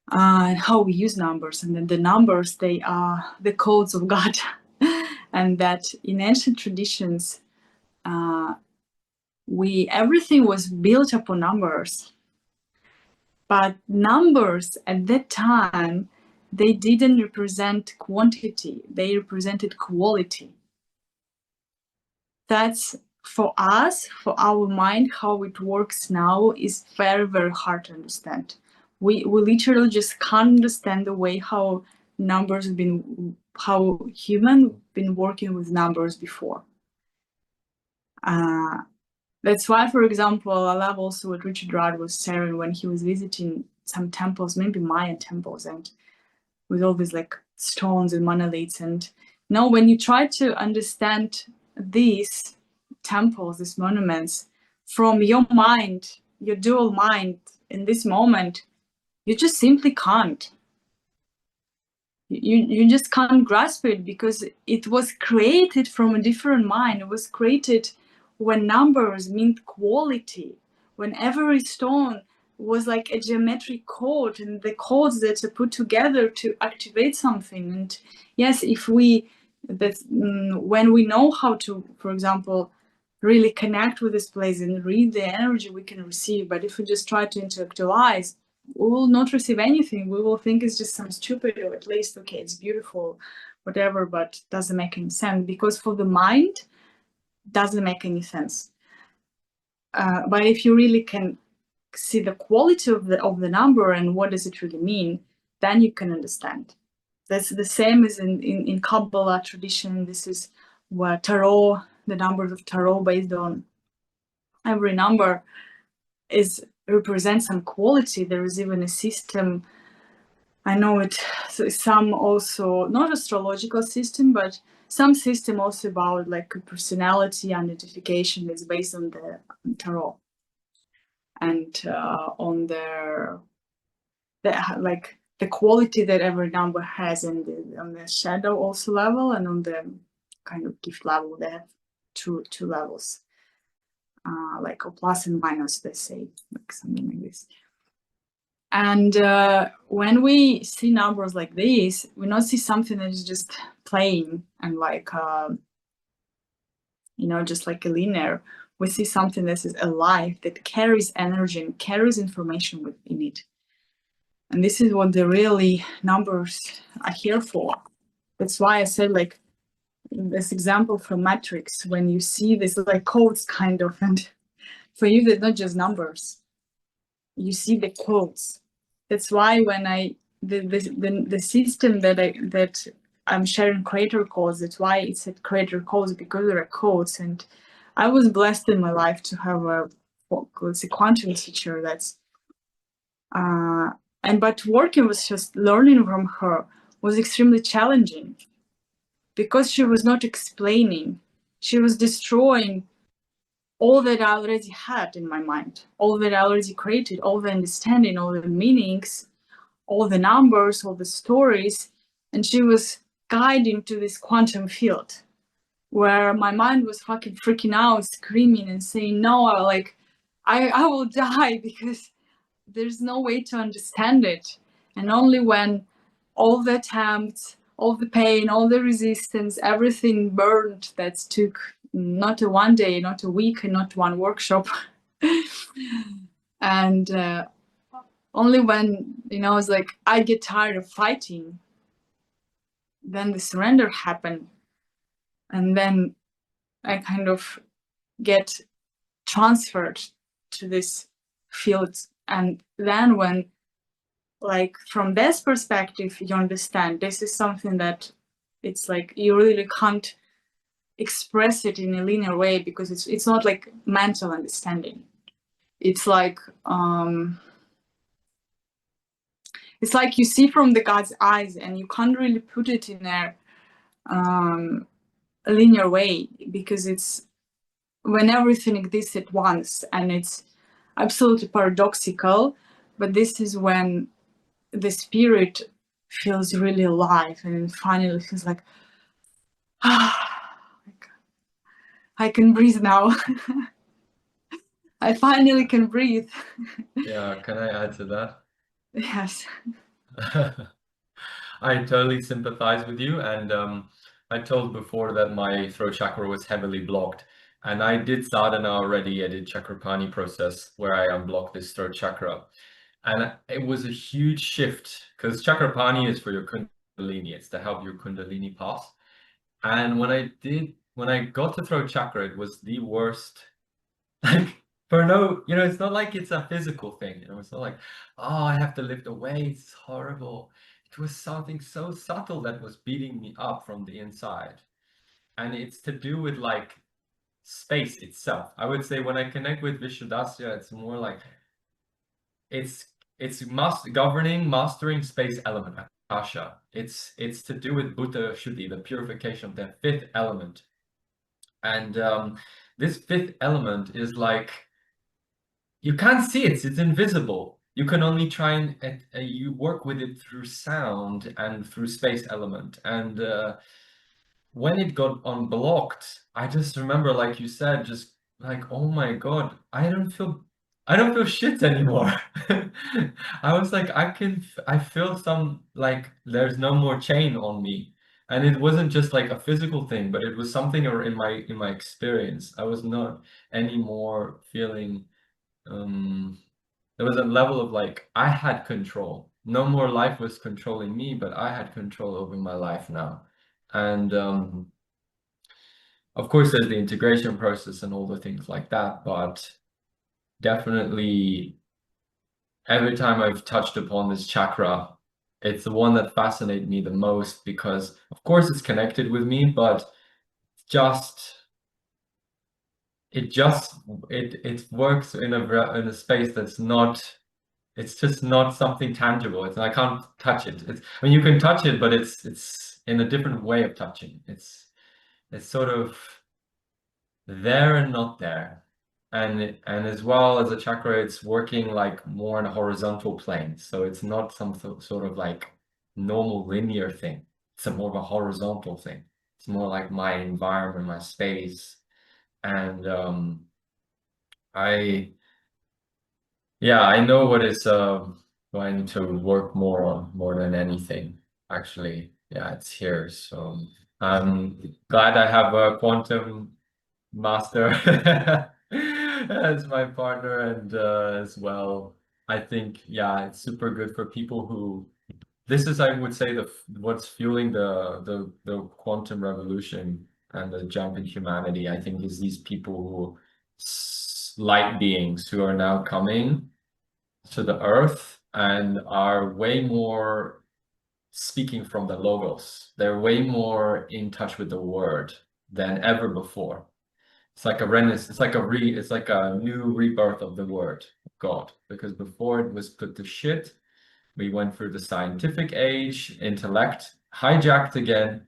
how we use numbers. And then the numbers, they are the codes of God. And that in ancient traditions, everything was built upon numbers. But numbers at that time, they didn't represent quantity, they represented quality. That's for us, for our mind, how it works now is very, very hard to understand. We literally just can't understand the way how numbers have been, how human been working with numbers before. That's why, for example, I love also what Richard Rudd was sharing when he was visiting some temples, maybe Mayan temples, and with all these like stones and monoliths. And now when you try to understand these temples, these monuments, from your mind, your dual mind in this moment, you just simply can't. You just can't grasp it, because it was created from a different mind. It was created when numbers mean quality, when every stone was like a geometric code, and the codes that are put together to activate something. And yes, when we know how to, for example, really connect with this place and read the energy we can receive, but if we just try to intellectualize, we will not receive anything. We will think it's just some stupid, or at least, okay, it's beautiful, whatever, but doesn't make any sense, because for the mind, doesn't make any sense. But if you really can see the quality of the number and what does it really mean, then you can understand. That's the same as in Kabbalah tradition. This is where tarot, the numbers of tarot based on every number represents some quality. There is even a system, I know it, so some also, not astrological system, but some system also about like personality identification that's based on the tarot, and on like the quality that every number has, and on the shadow also level, and on the kind of gift level. They have two levels, like a plus and minus, they say, like something like this. And when we see numbers like this, we not see something that is just playing and like just like a linear. We see something that is alive, that carries energy and carries information within it. And this is what the really numbers are here for. That's why I said, like, this example from Matrix, when you see this like codes kind of, and for you, they're not just numbers. You see the codes. That's why when the system that I'm sharing creator codes, that's why it's at creator codes, because there are codes. And I was blessed in my life to have a quantum teacher that's but working with just learning from her was extremely challenging, because she was not explaining. She was destroying all that I already had in my mind, all that I already created, all the understanding, all the meanings, all the numbers, all the stories. And she was guiding to this quantum field where my mind was fucking freaking out, screaming and saying, no, I will die, because there's no way to understand it. And only when all the attempts, all the pain, all the resistance, everything burned, that took not a one day, not a week, and not one workshop. And only when, it's like I get tired of fighting, then the surrender happened. And then I kind of get transferred to this field. And then when, like, from this perspective, you understand this is something that it's like you really can't express it in a linear way, because it's not like mental understanding. It's like you see from the God's eyes, and you can't really put it in a linear way, because it's when everything exists at once, and it's absolutely paradoxical. But this is when the spirit feels really alive, and finally feels like, I can breathe now. I finally can breathe. Yeah, can I add to that? Yes. I totally sympathize with you, and I told before that my throat chakra was heavily blocked, and I did sadhana already. I did chakrapani process where I unblocked this throat chakra, and it was a huge shift, because chakrapani is for your kundalini. It's to help your kundalini pass. And when I got to throat chakra, it was the worst. Like, for no, it's not like it's a physical thing, it's not like, oh, I have to lift a weight, it's horrible. It was something so subtle that was beating me up from the inside. And it's to do with like space itself. I would say when I connect with Vishuddhasya, it's more like it's mastering space element, Akasha. It's to do with Bhuta Shuddhi, the purification of the fifth element. And this fifth element is like, you can't see it, it's invisible. You can only try and you work with it through sound and through space element. And when it got unblocked, I just remember, like you said, just like, oh my God, I don't feel shit anymore. I was like, I feel some, like, there's no more chain on me. And it wasn't just like a physical thing, but it was something in my experience. I was not anymore feeling there was a level of like, I had control. No more life was controlling me, but I had control over my life now. And of course, there's the integration process and all the things like that, but definitely every time I've touched upon this chakra, it's the one that fascinated me the most, because of course it's connected with me, but it works in a space that's not, it's just not something tangible. I can't touch it. I mean, you can touch it, but it's in a different way of touching. It's sort of there and not there. And as well as a chakra, it's working like more on a horizontal plane. So it's not some sort of like normal linear thing. It's more of a horizontal thing. It's more like my environment, my space. And I know what is going to work more on, more than anything. Actually, yeah, it's here. So I'm glad I have a quantum master as my partner, and as well, I think, yeah, it's super good for people who, this is, I would say, what's fueling the quantum revolution and the jump in humanity, I think, is these people who, light beings who are now coming to the earth and are way more speaking from the logos. They're way more in touch with the word than ever before. It's like a renaissance. It's like a new rebirth of the word of God, because before it was put to shit. We went through the scientific age, intellect hijacked again,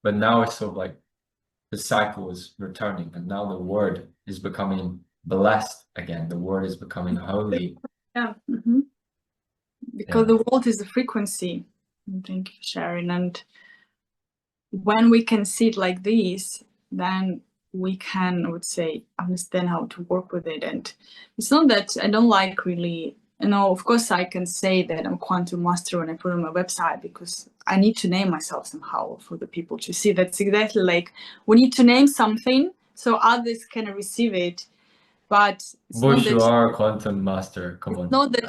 but now it's sort of like the cycle is returning, and now the word is becoming blessed again. The word is becoming holy. Yeah. Because the world is a frequency. Thank you for sharing. And when we can see it like this, then we can, I would say, understand how to work with it. And it's not that I don't like really, of course I can say that I'm a quantum master when I put on my website, because I need to name myself somehow for the people to see. That's exactly like, we need to name something so others can receive it. But it's Bush, not that you are a quantum master. Come on. not that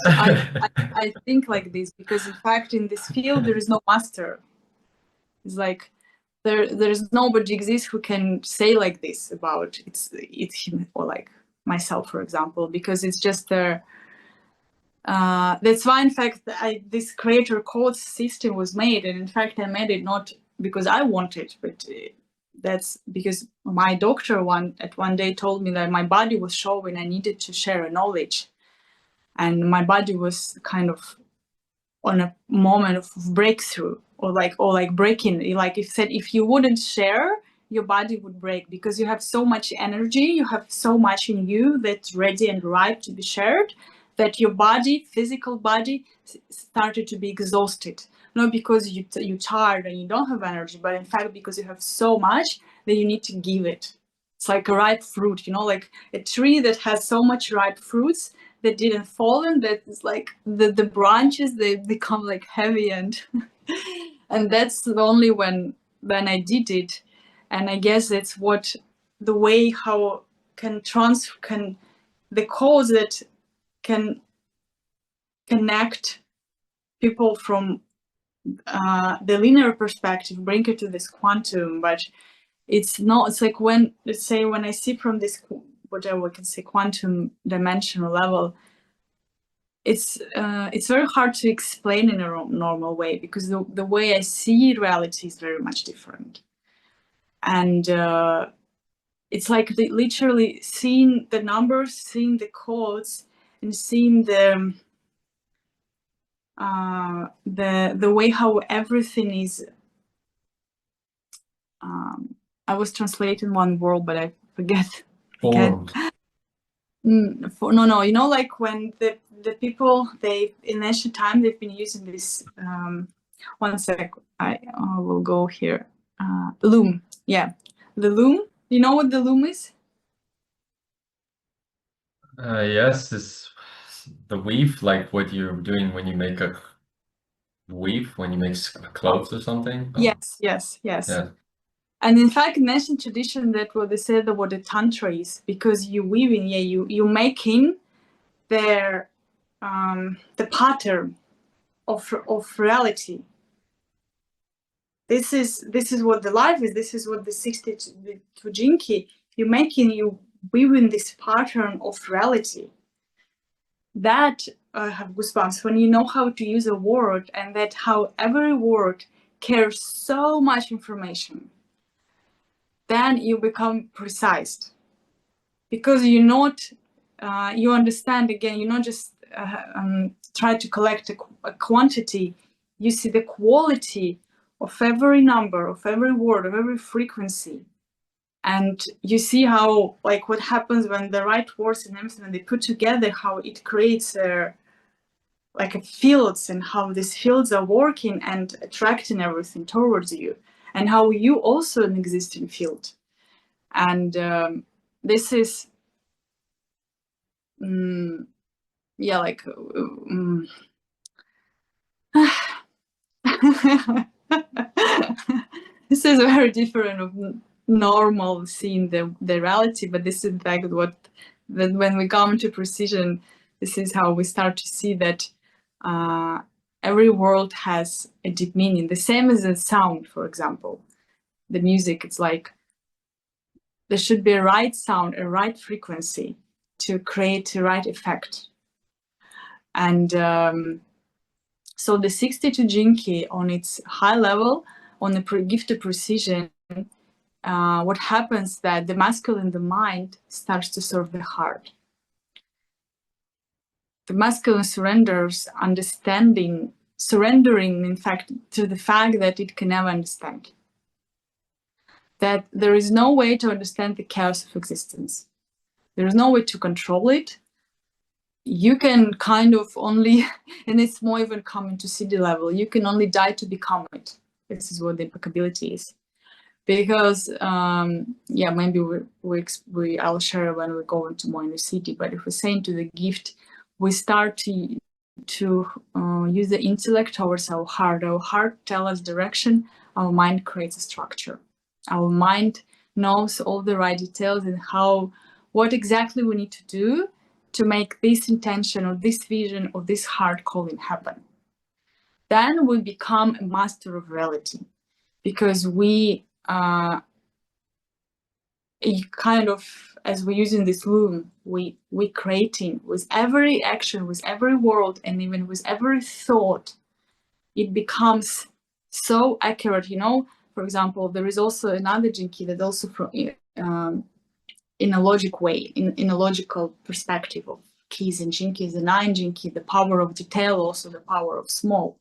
I think like this, because in fact in this field there is no master. It's like there's nobody exists who can say like this about it's him, or like myself, for example, because it's just that's why in fact this creator code system was made. And in fact I made it not because I wanted, but that's because my doctor one day told me that my body was showing I needed to share a knowledge, and my body was kind of on a moment of breakthrough, or like breaking. Like if said, if you wouldn't share, your body would break, because you have so much energy, you have so much in you that's ready and ripe to be shared, that your body, physical body, started to be exhausted. Not because you're tired and you don't have energy, but in fact because you have so much that you need to give it. It's like a ripe fruit, like a tree that has so much ripe fruits that didn't fall, and that is like the branches, they become like heavy, and and that's only when I did it. And I guess that's what the way how can the cause that can connect people from the linear perspective, bring it to this quantum. But it's not, it's like when, let's say, when I see from this, whatever we can say, quantum dimensional level, it's very hard to explain in a normal way, because the way I see reality is very much different. And it's like literally seeing the numbers, seeing the codes, and seeing the way how everything is. I was translating one word, but I forget. Formed. No, like when the people, they in ancient time, they've been using this. One sec, I will go here. Loom, yeah, the loom. You know what the loom is? Yes, it's the weave, like what you're doing when you make a weave, when you make clothes or something. Yes. Yeah. And in fact, in ancient tradition, that what they said what the tantra is, because you weaving, you making their the pattern of reality. This is what the life is. This is what the 62 jinki. You weaving this pattern of reality. That I have goosebumps when you know how to use a word, and that how every word carries so much information. Then you become precise, because you're not. You understand again. You're not just try to collect a quantity. You see the quality of every number, of every word, of every frequency. And you see how, like, what happens when the right words and everything, when they put together, how it creates like a fields, and how these fields are working and attracting everything towards you, and how you also an existing field. And this is, yeah, like, this is very different of normal seeing the reality, but this is in fact that when we come to precision, this is how we start to see that every word has a deep meaning. The same as a sound, for example. The music, it's like there should be a right sound, a right frequency to create a right effect. And so the 62 Jinki on its high level, on the gifted precision, what happens that the masculine, the mind, starts to serve the heart. The masculine surrenders, surrendering, in fact, to the fact that it can never understand. That there is no way to understand the chaos of existence. There is no way to control it. You can kind of only, and it's more even coming to Siddhi level, you can only die to become it. This is what the impeccability is. Because, yeah, maybe I'll share when we go into more in the Siddhi, but if we're saying to the gift, we start to use the intellect towards our heart tells us direction, our mind creates a structure. Our mind knows all the right details and what exactly we need to do to make this intention or this vision or this heart calling happen. Then we become a master of reality, because we kind of, as we're using this loom, we creating with every action, with every word, and even with every thought, it becomes so accurate. You know, for example, there is also another Jinki that also from in a logic way, in a logical perspective of keys and Jinki, the 9 Jinki, the power of detail, also the power of small.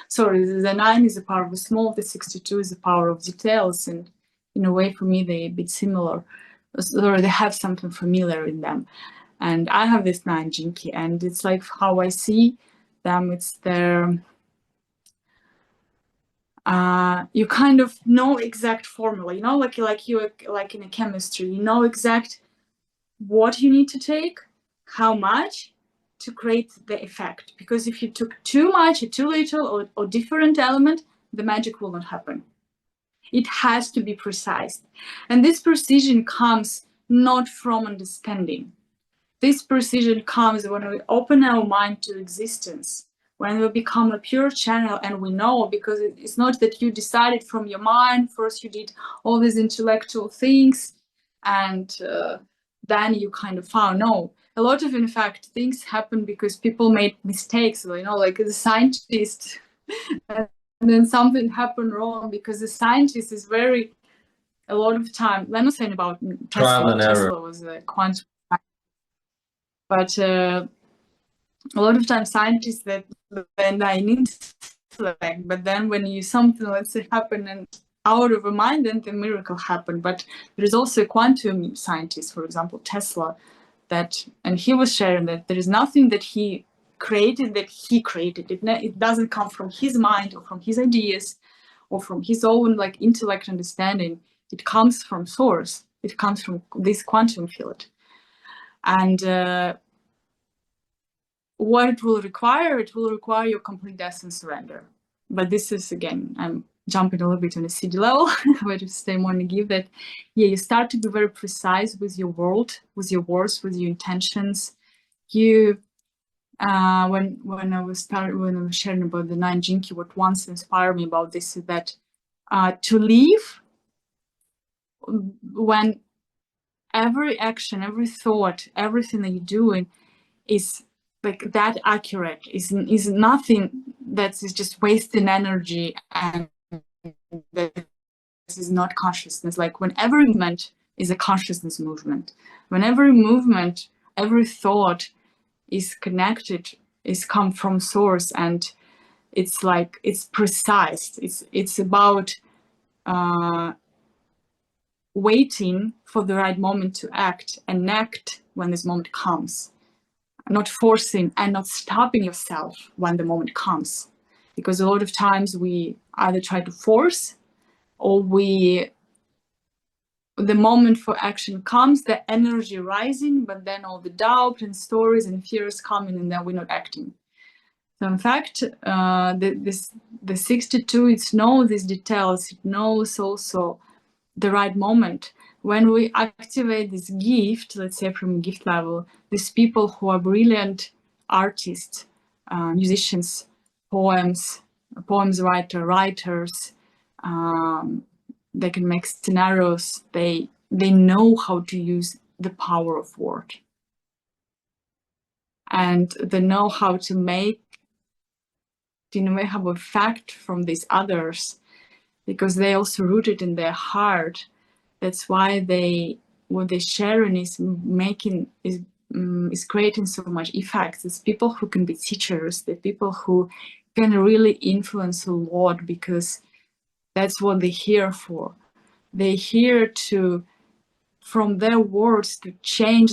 Sorry, the 9 is the power of the small, the 62 is the power of details, and in a way, for me, they're a bit similar, or they have something familiar in them. And I have this 9 Jinki, and it's like how I see them, it's their, you kind of know exact formula, you know, like in a chemistry, you know exact what you need to take, how much to create the effect. Because if you took too much or too little or different element, the magic will not happen. It has to be precise. And this precision comes not from understanding. This precision comes when we open our mind to existence, when we become a pure channel, and we know, because it's not that you decided from your mind, first you did all these intellectual things, and then you kind of found, no. A lot of, in fact, things happen because people made mistakes, you know, like the scientist, and then something happened wrong because the scientist is a lot of time, I'm not saying about Trial and error. Tesla was a quantum, but a lot of times scientists that then I need intellect, but then when you something, let's say, happen and out of a mind, then the miracle happened. But there is also a quantum scientist, for example, Tesla, and he was sharing that there is nothing that he created it doesn't come from his mind or from his ideas or from his own like intellect understanding. It comes from source. It comes from this quantum field. And what it will require your complete death and surrender. But this is, again, I'm jumping a little bit on a Siddhi level, but to stay more in the give that, yeah, you start to be very precise with your world, with your words, with your intentions. You, when I was sharing about the 9 Jinki, what once inspired me about this is that to live when every action, every thought, everything that you're doing is like that accurate, is nothing that is just wasting energy and that is not consciousness. Like when every movement is a consciousness movement, when every movement, every thought is connected, is come from source, and it's like it's precise. It's about waiting for the right moment to act and act when this moment comes. Not forcing and not stopping yourself when the moment comes. Because a lot of times we either try to force or the moment for action comes, the energy rising, but then all the doubt and stories and fears coming and then we're not acting. So in fact, the 62, it knows these details, it knows also the right moment. When we activate this gift, let's say from gift level, these people who are brilliant artists, musicians, poems writers, they can make scenarios. They know how to use the power of word, and they know how to make, have effect from these others, because they also rooted in their heart. That's why what they're sharing is creating so much effects. It's people who can be teachers, the people who can really influence a lot, because that's what they're here for. They're here to, from their words, to change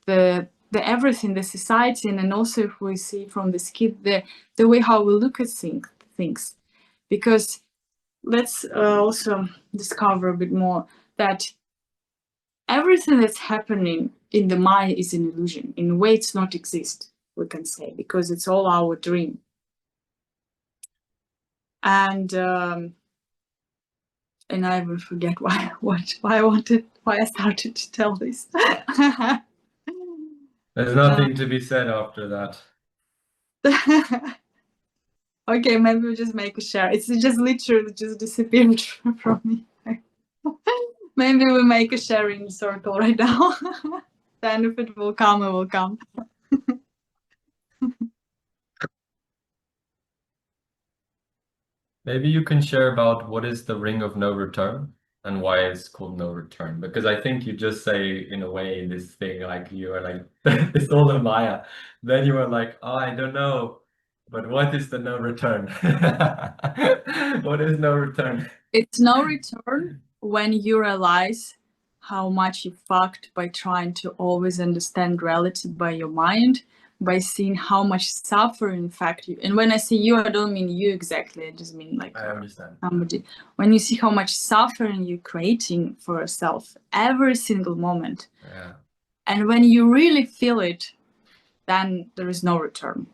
the everything, the society, and also if we see from this kid the way how we look at things. Because let's also discover a bit more that everything that's happening in the mind is an illusion. In a way, it's not exist, we can say, because it's all our dream. And I will forget why I started to tell this. There's nothing to be said after that. Okay, maybe we'll just make a share. It's just literally just disappeared from me. Maybe we make a sharing circle right now. Then if it will come, it will come. Maybe you can share about what is the ring of no return and why it's called no return. Because I think you just say, in a way, this thing like you are like, it's all a Maya. Then you are like, oh, I don't know. But what is the no return? What is no return? It's no return when you realize how much you fucked by trying to always understand reality by your mind, by seeing how much suffering in fact you, and when I say you, I don't mean you exactly, I just mean like I understand. somebody. When you see how much suffering you're creating for yourself every single moment, Yeah. and when you really feel it, then there is no return.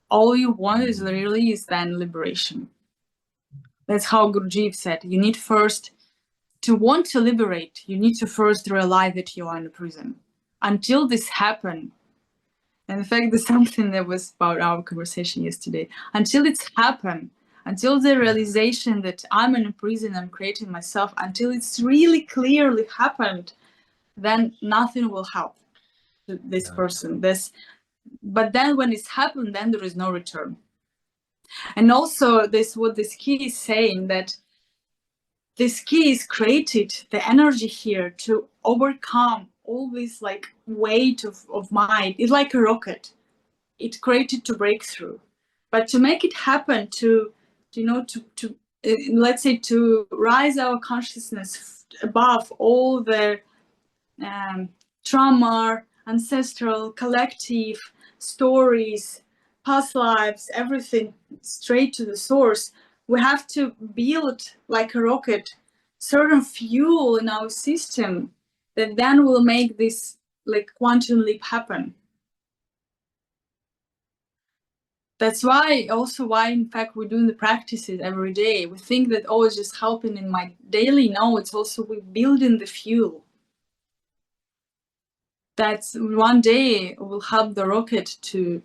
All you want is really then liberation. That's how Gurdjieff said. You need first to want to liberate. You need to first realize that you are in a prison. Until this happens, and in fact, there's something that was about our conversation yesterday. Until it's happened, until the realization that I'm in a prison, I'm creating myself, until it's really clearly happened, then nothing will help this person. But then when it's happened, then there is no return. And also what this key is saying, that this key is created, the energy here to overcome all this like weight of mind. It's like a rocket. It's created to break through. But to make it happen, let's say to rise our consciousness above all the trauma, ancestral, collective stories, past lives, everything straight to the source, we have to build like a rocket certain fuel in our system that then will make this like quantum leap happen. That's why in fact we're doing the practices every day. We think that, oh, it's just helping in my daily. No, it's also we're building the fuel. That one day will help the rocket to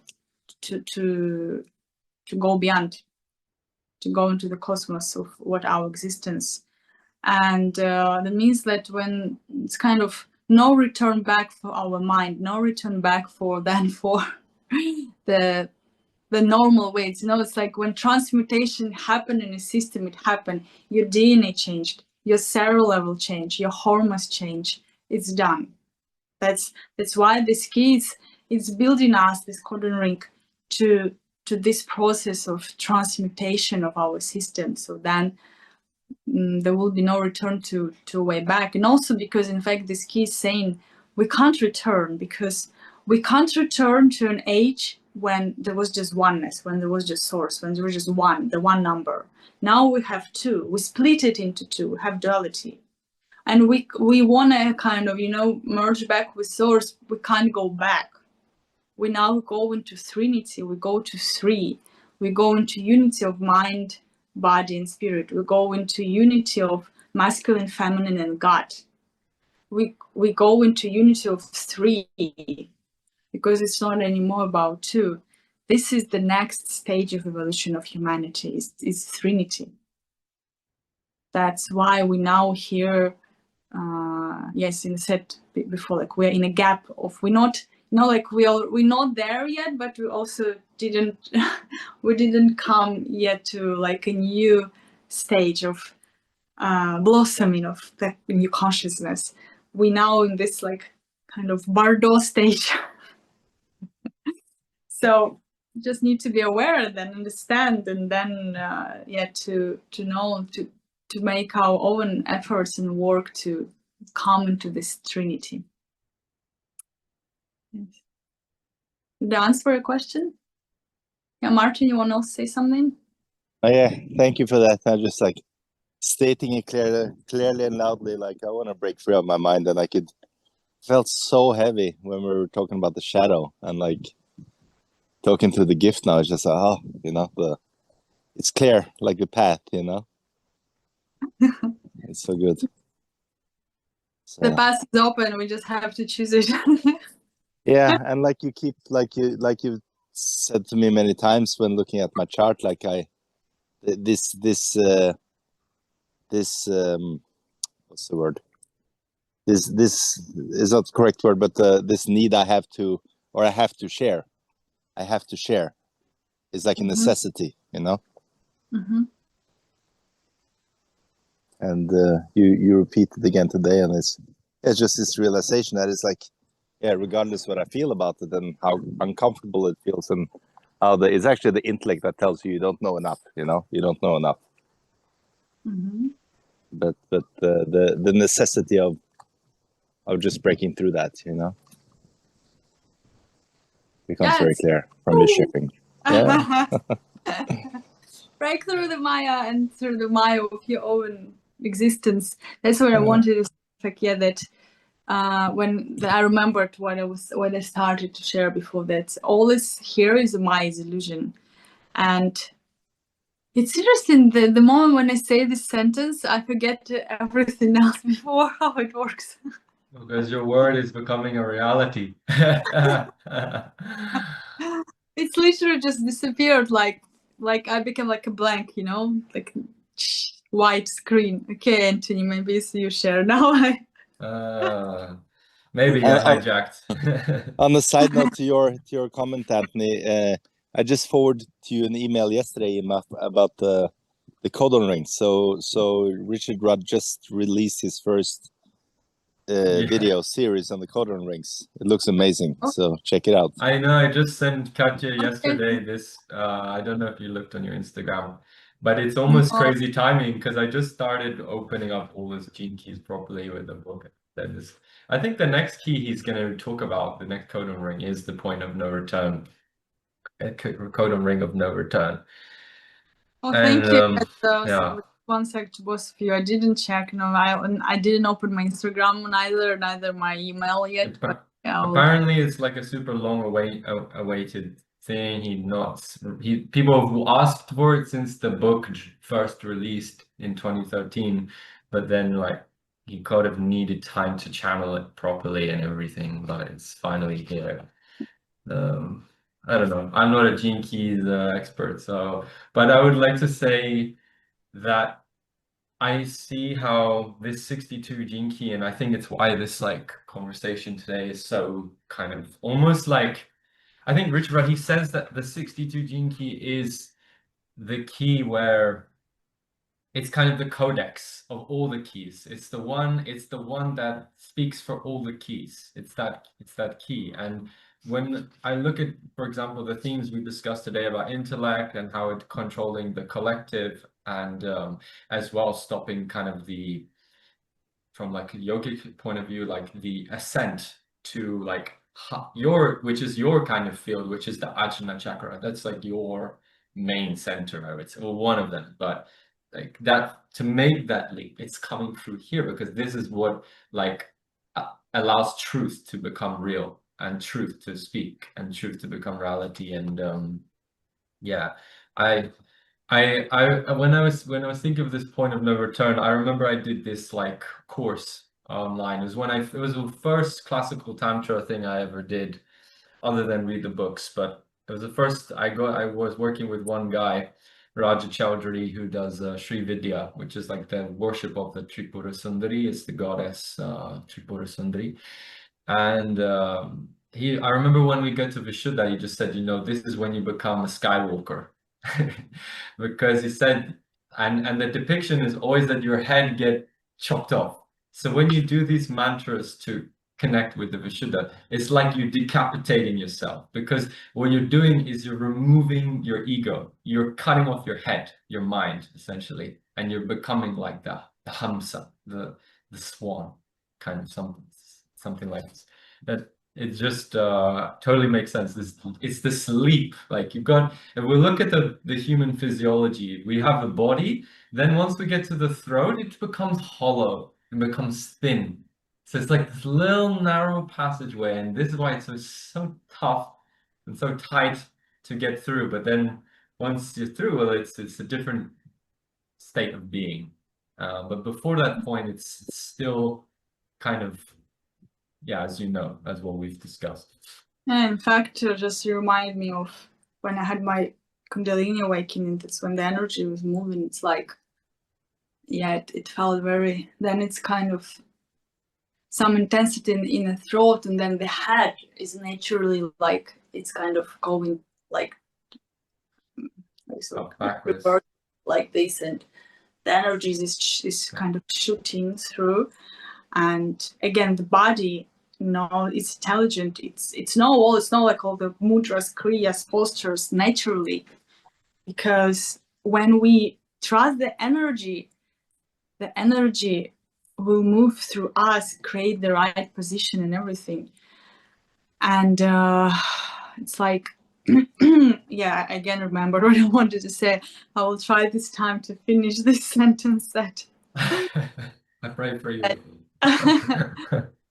go beyond, to go into the cosmos of what our existence. And that means that when it's kind of no return back for our mind, no return back for the normal ways. It's like when transmutation happened in a system, it happened. Your DNA changed, your cellular level changed, your hormones change. It's done. That's why this key is building us, this codon ring, to this process of transmutation of our system. So then there will be no return to a way back. And also because in fact this key is saying we can't return, because we can't return to an age when there was just oneness, when there was just source, when there was just the one number. Now we have two. We split it into two. We have duality. And we want to kind of, merge back with source. We can't go back. We now go into Trinity. We go to three. We go into unity of mind, body, and spirit. We go into unity of masculine, feminine, and God. We go into unity of three, because it's not anymore about two. This is the next stage of evolution of humanity, is Trinity. That's why we now hear, yes, in the set before, like we're in a gap of, we're not, like we're not there yet, but we also didn't we didn't come yet to like a new stage of blossoming of the new consciousness. We now in this like kind of Bardo stage. So just need to be aware and then understand, and then to know, to make our own efforts and work to come into this Trinity. Yes. Did I answer your question? Yeah, Martin, you want to say something? Oh yeah, thank you for that. I just like stating it clearly and loudly. Like I want to break free of my mind, and like it felt so heavy when we were talking about the shadow, and like talking through the gift now. It's just like, oh, you know, it's clear, like the path, you know. It's so good. So, the path is open. We just have to choose it. yeah, and like you keep, like you said to me many times when looking at my chart, like this what's the word? This is not the correct word, but this need I have to share. I have to share. It's like a necessity, you know. And you repeat it again today, and it's just this realization that it's like, yeah, regardless what I feel about it and how uncomfortable it feels, and how it's actually the intellect that tells you don't know enough, you know, you don't know enough. But the necessity of just breaking through that, you know, becomes very clear from your sharing. Yeah. Break through the Maya and through the Maya of your own existence. That's what I wanted to say. Like, yeah, that when I remembered when I started to share before, that all this here is a Maya's illusion. And it's interesting, the moment when I say this sentence, I forget everything else before, how it works. Because your word is becoming a reality. It's literally just disappeared, like I became like a blank, you know, like white screen. Okay, Anthony, maybe it's you share now. Maybe I hijacked. On a side note to your comment, Anthony, I just forwarded to you an email yesterday about the codon ring. So Richard Rudd just released his first video series on the codon rings. It looks amazing. So check it out. I know, I just sent Katya yesterday this, I don't know if you looked on your Instagram, but it's almost crazy timing because I just started opening up all his gene keys properly with the book. I think the next key he's going to talk about, the next codon ring, is the point of no return, codon ring of no return. Oh, thank you. Yeah. 1 sec to both of you. I didn't check. No, I didn't open my Instagram neither my email yet. But apparently, it's like a super long awaited thing. People have asked for it since the book first released in 2013, but then like he kind of needed time to channel it properly and everything. But it's finally here. I don't know. I'm not a gene keys expert, but I would like to say that I see how this 62 gene key, and I think it's why this like conversation today is so kind of almost like, I think Richard, he says that the 62 gene key is the key where it's kind of the codex of all the keys. It's the one that speaks for all the keys. It's that key. And when I look at, for example, the themes we discussed today about intellect and how it's controlling the collective, and as well stopping kind of from like a yogic point of view, like the ascent to like which is your kind of field, which is the Ajna chakra. That's like your main center, I would say, or one of them. But like that, to make that leap, it's coming through here, because this is what like allows truth to become real, and truth to speak, and truth to become reality. And yeah, when I was thinking of this point of no return, I remember I did this like course online. It was it was the first classical tantra thing I ever did, other than read the books. But it was the first I was working with one guy, Raja Chowdhury, who does Sri Vidya, which is like the worship of the Tripura Sundari. It's the goddess Tripura Sundari. And I remember when we got to Vishuddha, he just said, this is when you become a Skywalker. Because he said, and the depiction is always that your head get chopped off. So when you do these mantras to connect with the Vishuddha, it's like you're decapitating yourself, because what you're doing is you're removing your ego. You're cutting off your head, your mind, essentially, and you're becoming like the Hamsa, the swan, kind of something like this. That it just totally makes sense. It's the sleep. Like if we look at the human physiology, we have the body. Then once we get to the throat, it becomes hollow. It becomes thin. So it's like this little narrow passageway, and this is why it's so tough and so tight to get through. But then once you're through, well, it's a different state of being. But before that point, it's still kind of, yeah, as you know, as what we've discussed. Yeah, in fact, just remind me of when I had my Kundalini awakening. That's when the energy was moving. It's like, yeah, it felt very, then it's kind of some intensity in the throat, and then the head is naturally like, it's kind of going like so backwards, like this, and the energy is kind of shooting through. And again, the body, it's intelligent. It's not like all the mudras, kriyas, postures naturally, because when we trust the energy will move through us, create the right position and everything. And it's like, yeah, again, remember what I wanted to say. I will try this time to finish this sentence that I pray for you.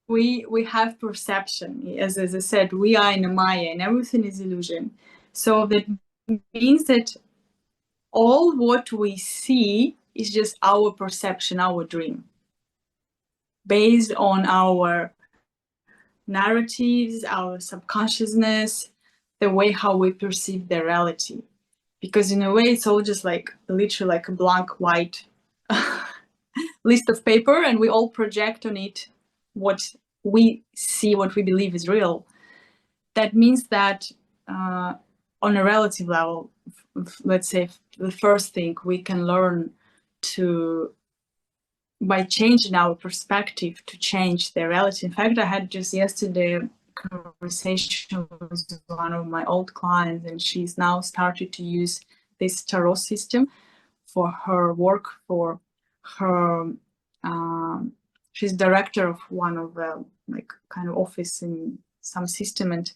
we have perception. As I said, we are in a Maya and everything is illusion. So that means that all what we see is just our perception, our dream, based on our narratives, our subconsciousness, the way how we perceive the reality. Because in a way, it's all just like literally like a blank white list of paper, and we all project on it what we see, what we believe is real. That means that on a relative level, let's say the first thing we can learn to, by changing our perspective, to change the reality. In fact, I had just yesterday a conversation with one of my old clients, and she's now started to use this tarot system for her work, for her she's director of one of the like kind of office in some system, and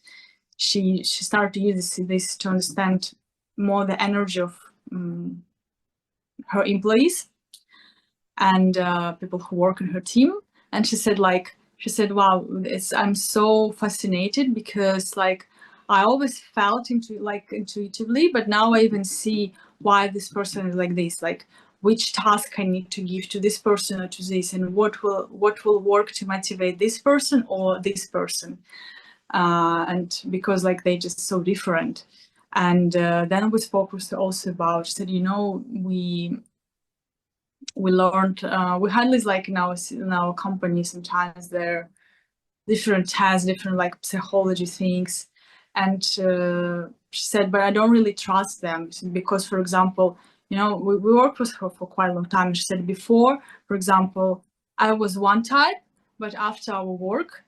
she started to use this to understand more the energy of her employees and people who work in her team. And she said, wow, I'm so fascinated, because like I always felt intuitively, but now I even see why this person is like this, like which task I need to give to this person or to this, and what will work to motivate this person or this person, and because like they're just so different. And then we spoke also about, she said, we learned, we had this like in our company, sometimes there are different tests, different like psychology things. And she said, but I don't really trust them, because, for example, we worked with her for quite a long time. She said, before, for example, I was one type, but after our work,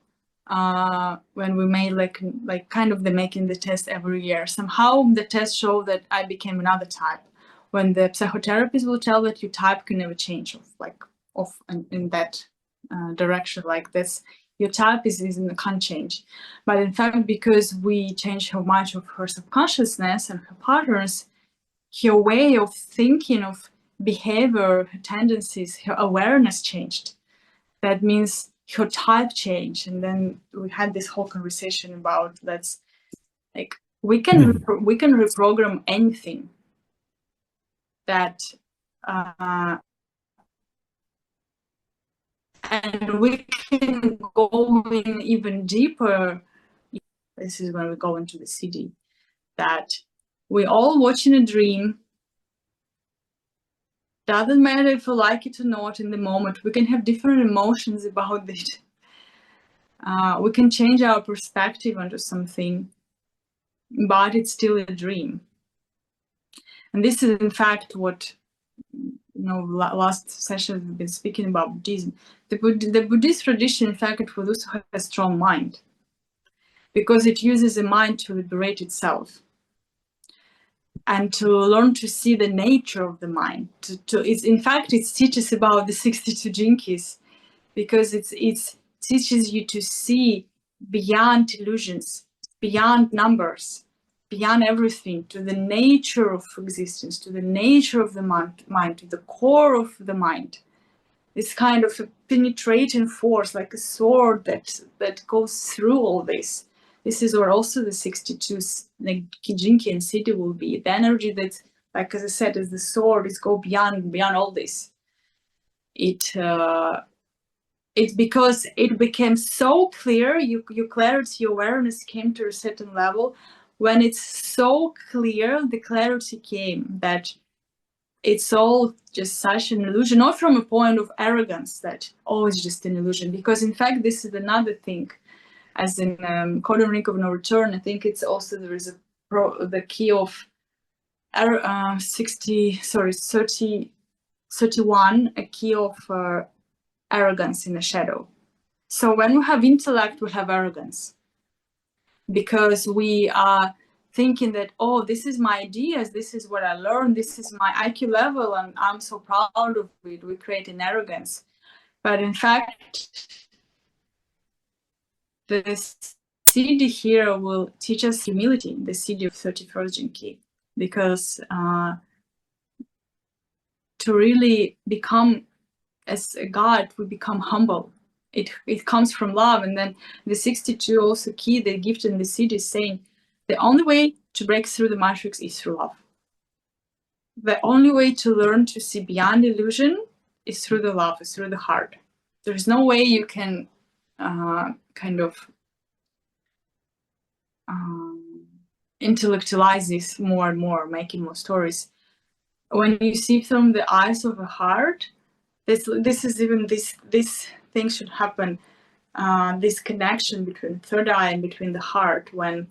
when we made like kind of making the test every year, somehow the test showed that I became another type. When the psychotherapist will tell that your type can never change in that direction, like this, your type can't change. But in fact, because we changed so much of her subconsciousness and her patterns, her way of thinking, of behavior, her tendencies, her awareness changed. That means her type changed. And then we had this whole conversation about, we can reprogram anything. that and we can go in even deeper. This is when we go into the Siddhi, that we all watching a dream. Doesn't matter if we like it or not in the moment. We can have different emotions about it. We can change our perspective onto something, but it's still a dream. And this is in fact what, last session we've been speaking about Buddhism. The Buddhist tradition, in fact, it will also have a strong mind, because it uses the mind to liberate itself and to learn to see the nature of the mind. In fact, it teaches about the 62 jinkies, because it teaches you to see beyond illusions, beyond numbers, beyond everything, to the nature of existence, to the nature of the mind, to the core of the mind. This kind of a penetrating force, like a sword that goes through all this. This is where also the 62, like Kijinki and Siddhi, will be. The energy that, like as I said, is the sword, is go beyond all this. It's because it became so clear, your clarity, awareness came to a certain level. When it's so clear, the clarity came that it's all just such an illusion, not from a point of arrogance that, oh, it's just an illusion. Because in fact, this is another thing. As in Code and Link of No Return, I think it's also, there is the key of 31, a key of arrogance in the shadow. So when we have intellect, we have arrogance, because we are thinking that, oh, this is my ideas, this is what I learned, this is my IQ level, and I'm so proud of it. We create an arrogance. But in fact, the Siddhi here will teach us humility, the Siddhi of 31st Jinki, because to really become as a God, we become humble. It comes from love. And then the 62 also key, the gift in the Siddhi, is saying the only way to break through the matrix is through love. The only way to learn to see beyond illusion is through the love, is through the heart. There's no way you can intellectualize this more and more, making more stories. When you see from the eyes of a heart, this thing should happen. This connection between third eye and between the heart. When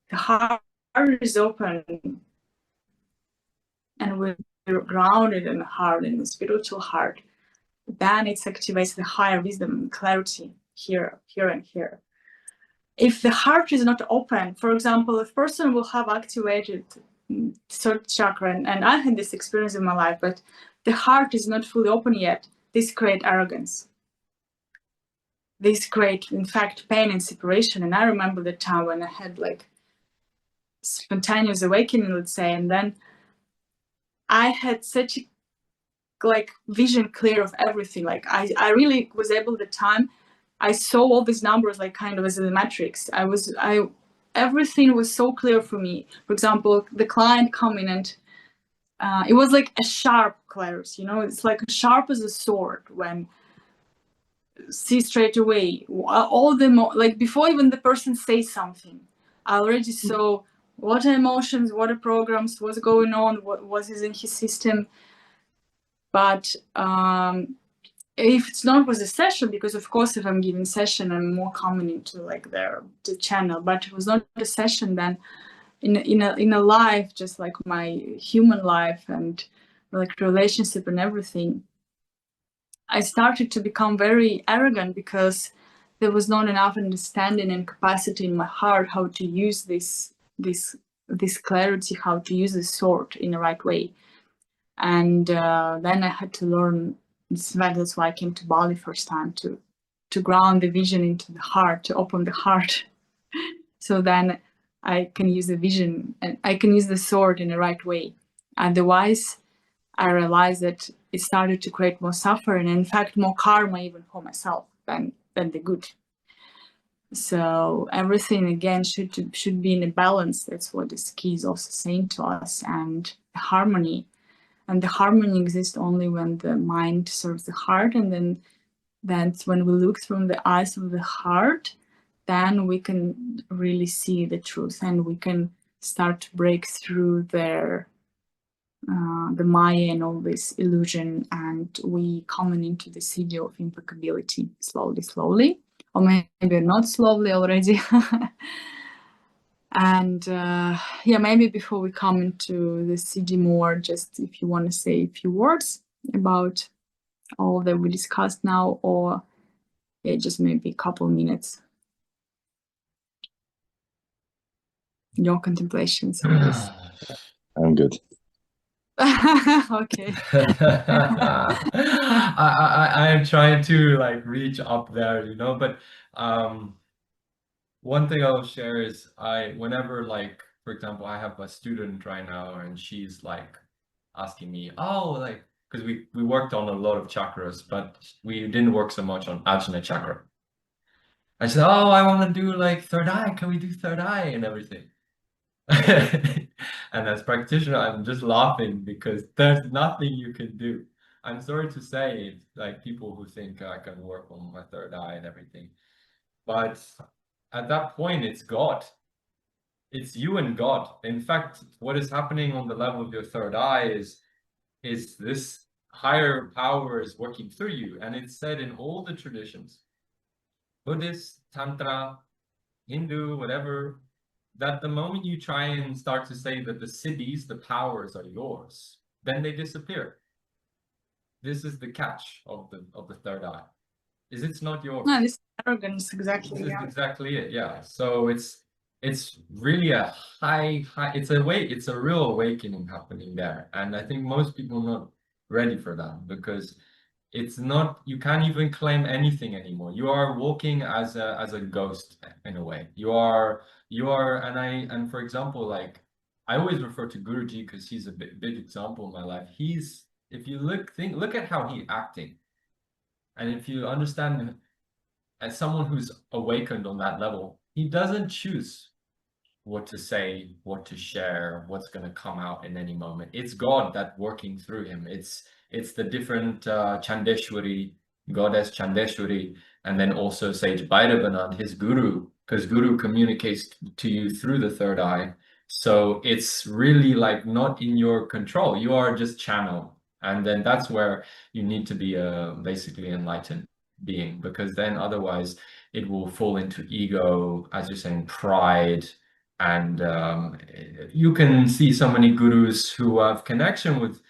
the heart is open and we're grounded in the heart, in the spiritual heart, then it activates the higher wisdom and clarity here and here. If the heart is not open, for example, if a person will have activated third chakra, and I had this experience in my life, but the heart is not fully open yet, this creates arrogance. This creates, in fact, pain and separation. And I remember the time when I had like spontaneous awakening, let's say, and then I had such like vision clear of everything. Like I really was able at the time, I saw all these numbers like kind of as in the matrix. Everything was so clear for me. For example, the client coming and it was like a sharp clarity, it's like sharp as a sword. When see straight away all the like before even the person says something, I already saw what are emotions, what are programs, what's going on, what was in his system. But if it's not with a session, because of course if I'm giving session, I'm more coming into like the channel, but it was not a session, then in a life, just like my human life and like relationship and everything, I started to become very arrogant, because there was not enough understanding and capacity in my heart how to use this clarity, how to use the sword in the right way. And then I had to learn. That's why I came to Bali first time, to ground the vision into the heart, to open the heart. So then I can use the vision and I can use the sword in the right way. Otherwise, I realized that it started to create more suffering, and in fact more karma even for myself than the good. So everything again should be in a balance. That's what this key is also saying to us, and harmony. and the harmony exists only when the mind serves the heart, and then that's when we look through the eyes of the heart, then we can really see the truth, and we can start to break through the Maya and all this illusion, and we coming into the Siddhi of impeccability slowly, or maybe not slowly already. And yeah, maybe before we come into the Siddhi more, just if you want to say a few words about all that we discussed now, or yeah, just maybe a couple minutes. Your contemplations on this. I'm good. Okay. I am trying to like reach up there, you know, but one thing I'll share is whenever, like, for example, I have a student right now and she's like asking me, oh, like, because we worked on a lot of chakras, but we didn't work so much on Ajna chakra. I said, oh, I want to do like third eye. Can we do third eye and everything? And as practitioner, I'm just laughing because there's nothing you can do. I'm sorry to say, like people who think I can work on my third eye and everything, but at that point, it's God. It's you and God. In fact, what is happening on the level of your third eye is this higher power is working through you, and it's said in all the traditions, Buddhist, Tantra, Hindu, whatever, that the moment you try and start to say that the siddhis, the powers are yours, then they disappear. This is the catch of the third eye, is it's not yours. No, this arrogance, exactly. This is exactly it, yeah. So it's really a high, it's a real awakening happening there. And I think most people are not ready for that, because it's not, you can't even claim anything anymore. You are walking as a ghost in a way. You are, and for example, like I always refer to Guruji because he's a big example in my life. If you look at how he's acting, and if you understand as someone who's awakened on that level, he doesn't choose what to say, what to share, what's going to come out in any moment. It's God that working through him. It's the different Chandeshwari, goddess Chandeshwari, and then also Sage Bhairavanand, his guru, because guru communicates to you through the third eye. So it's really like not in your control. You are just channel. And then that's where you need to be basically enlightened being, because then otherwise it will fall into ego, as you're saying, pride. And you can see so many gurus who have connection with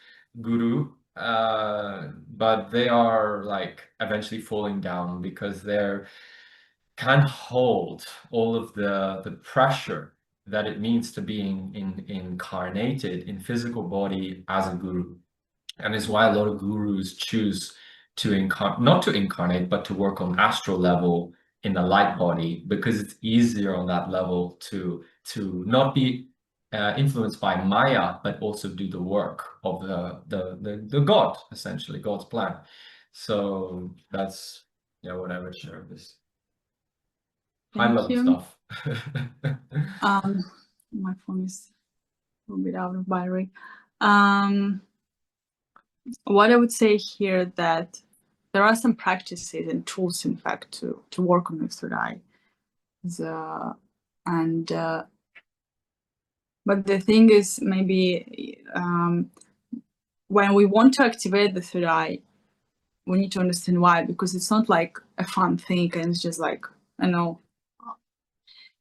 guru, but they are like eventually falling down because they can't hold all of the pressure that it means to be incarnated in physical body as a guru. And it's why a lot of gurus choose to not to incarnate, but to work on astral level in the light body, because it's easier on that level to not be influenced by Maya, but also do the work of the God, essentially God's plan. So that's what I would share of this high level stuff. My phone is a little bit out of battery. What I would say here, that there are some practices and tools, in fact, to work on the third eye. But the thing is, maybe when we want to activate the third eye, we need to understand why, because it's not like a fun thing, and it's just like, I know,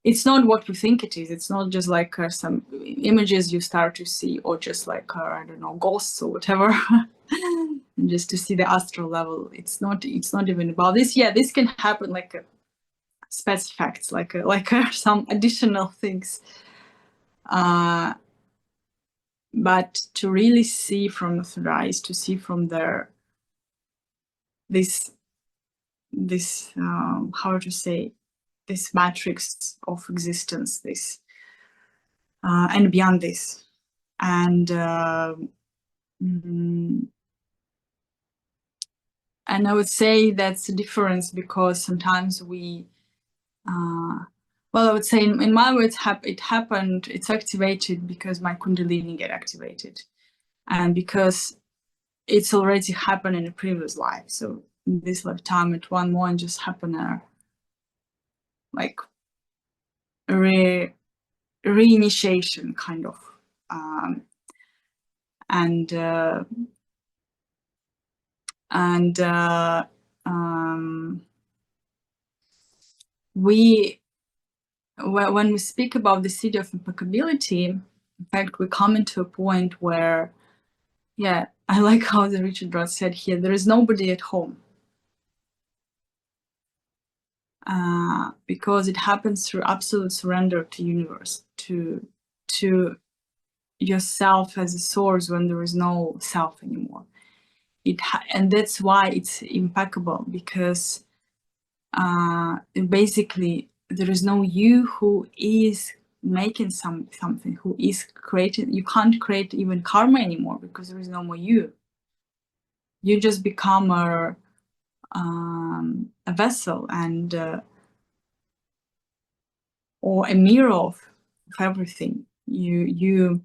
it's not what we think it is. It's not just like some images you start to see, or just like, I don't know, ghosts or whatever. And just to see the astral level. It's not even about this. Yeah, this can happen like special facts, like some additional things. But to really see from the third eyes, to see from there, this how to say, this matrix of existence, this and beyond this, and I would say that's the difference, because sometimes we, well, I would say in my words, it's activated because my Kundalini get activated. and because it's already happened in a previous life. So in this lifetime, at one moment just happened like reinitiation kind of, and when we speak about the Siddhi of impeccability, in fact, we come into a point where, yeah, I like how the Richard Roth said here, there is nobody at home. Because it happens through absolute surrender to universe, to yourself as a source when there is no self anymore. And that's why it's impeccable, because basically there is no you who is making something, who is creating. You can't create even karma anymore because there is no more you. You just become a vessel and or a mirror of everything. You're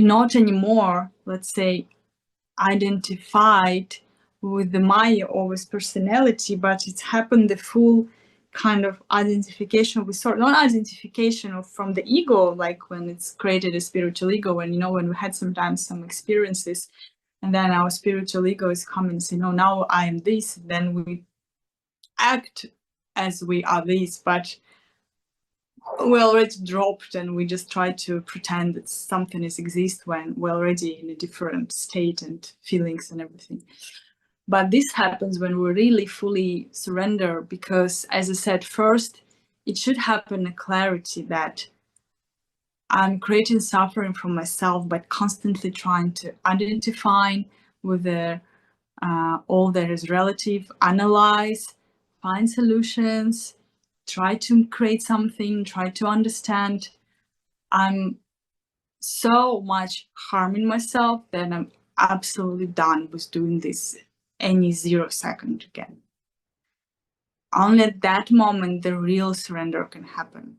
not anymore, let's say, identified with the Maya or with personality, but it's happened the full kind of identification with sort, not identification of from the ego, like when it's created a spiritual ego, and when we had sometimes some experiences, and then our spiritual ego is coming and say, no, now I am this, then we act as we are this, but we already dropped and we just try to pretend that something exists when we're already in a different state and feelings and everything. But this happens when we really fully surrender, because, as I said, first, it should happen a clarity that I'm creating suffering from myself, but constantly trying to identify with all that is relative, analyze, find solutions, try to create something, try to understand. I'm so much harming myself that I'm absolutely done with doing this any 0 second again. Only at that moment the real surrender can happen.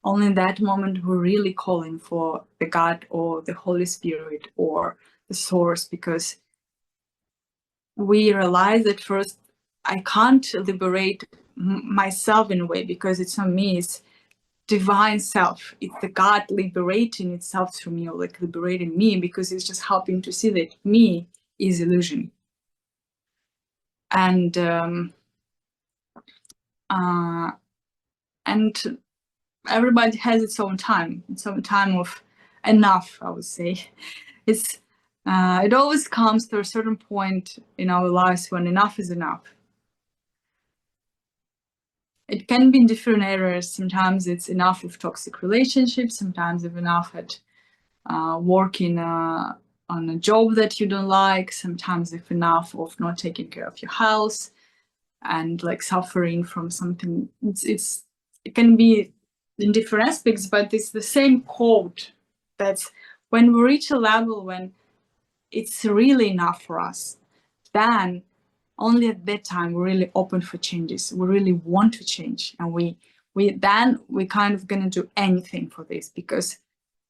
Only in that moment we're really calling for the God or the Holy Spirit or the source, because we realize that first I can't liberate myself in a way, because it's not me, it's divine self. It's the God liberating itself through me, or like liberating me, because it's just helping to see that me is illusion. And everybody has its own time of enough, I would say. It's it always comes to a certain point in our lives when enough is enough. It can be in different areas. Sometimes it's enough with toxic relationships, sometimes it's enough at working on a job that you don't like, sometimes it's enough of not taking care of your health and like suffering from something. It can be in different aspects, but it's the same code. That's when we reach a level when it's really enough for us, then only at that time we're really open for changes. We really want to change, and we kind of gonna do anything for this, because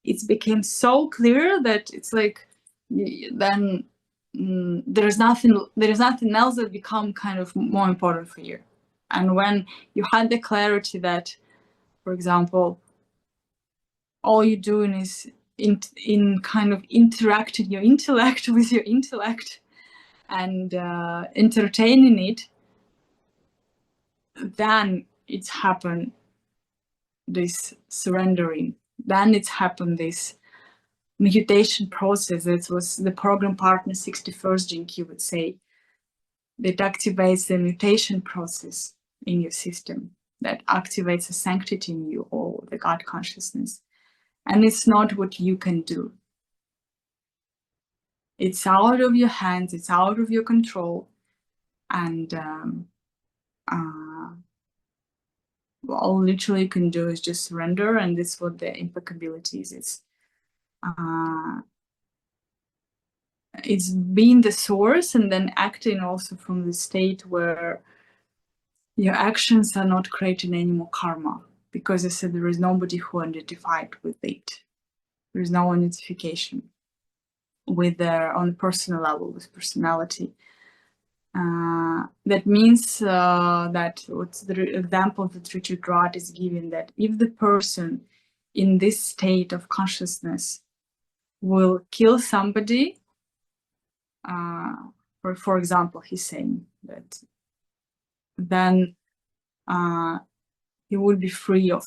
it's became so clear that it's like then there's nothing else that become kind of more important for you. And when you had the clarity that, for example, all you're doing is in kind of interacting your intellect with your intellect and entertaining it, then it's happened this surrendering, then it's happened this mutation process. That was the program partner 61st gene key would say, that activates the mutation process in your system, that activates the sanctity in you, or the God consciousness. And it's not what you can do. It's out of your hands, it's out of your control. And all literally you can do is just surrender, and that's what the impeccability is. It's being the source and then acting also from the state where your actions are not creating any more karma. because I said there is nobody who identified with it. There is no identification with their on personal level, with personality. That means that what's the example that Richard Rod is giving, that if the person in this state of consciousness will kill somebody, for example, he's saying that then he would be free of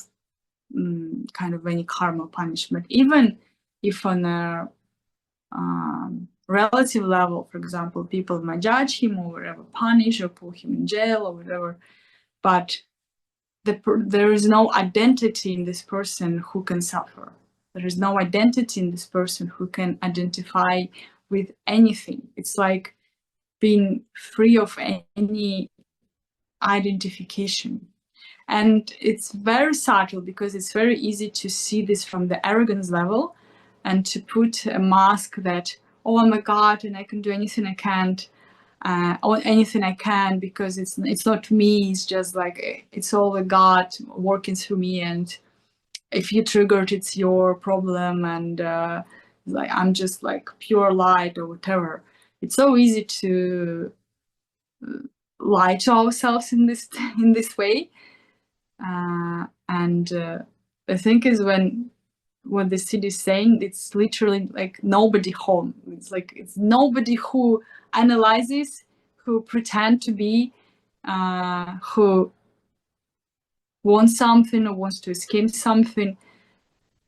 kind of any karma punishment, even if on a relative level, for example, people might judge him or whatever, punish or put him in jail or whatever, but there is no identity in this person who can suffer. There is no identity in this person who can identify with anything. It's like being free of any identification. And it's very subtle because it's very easy to see this from the arrogance level and to put a mask that, oh, I'm a god and I can do anything I can't, or anything I can, because it's not me, it's just like it's all a god working through me, and if you triggered, it's your problem, and like I'm just like pure light or whatever. It's so easy to lie to ourselves in this way. And the thing is, when what the Siddhi is saying, it's literally like nobody home. It's like it's nobody who analyzes, who pretend to be, who wants something or wants to escape something.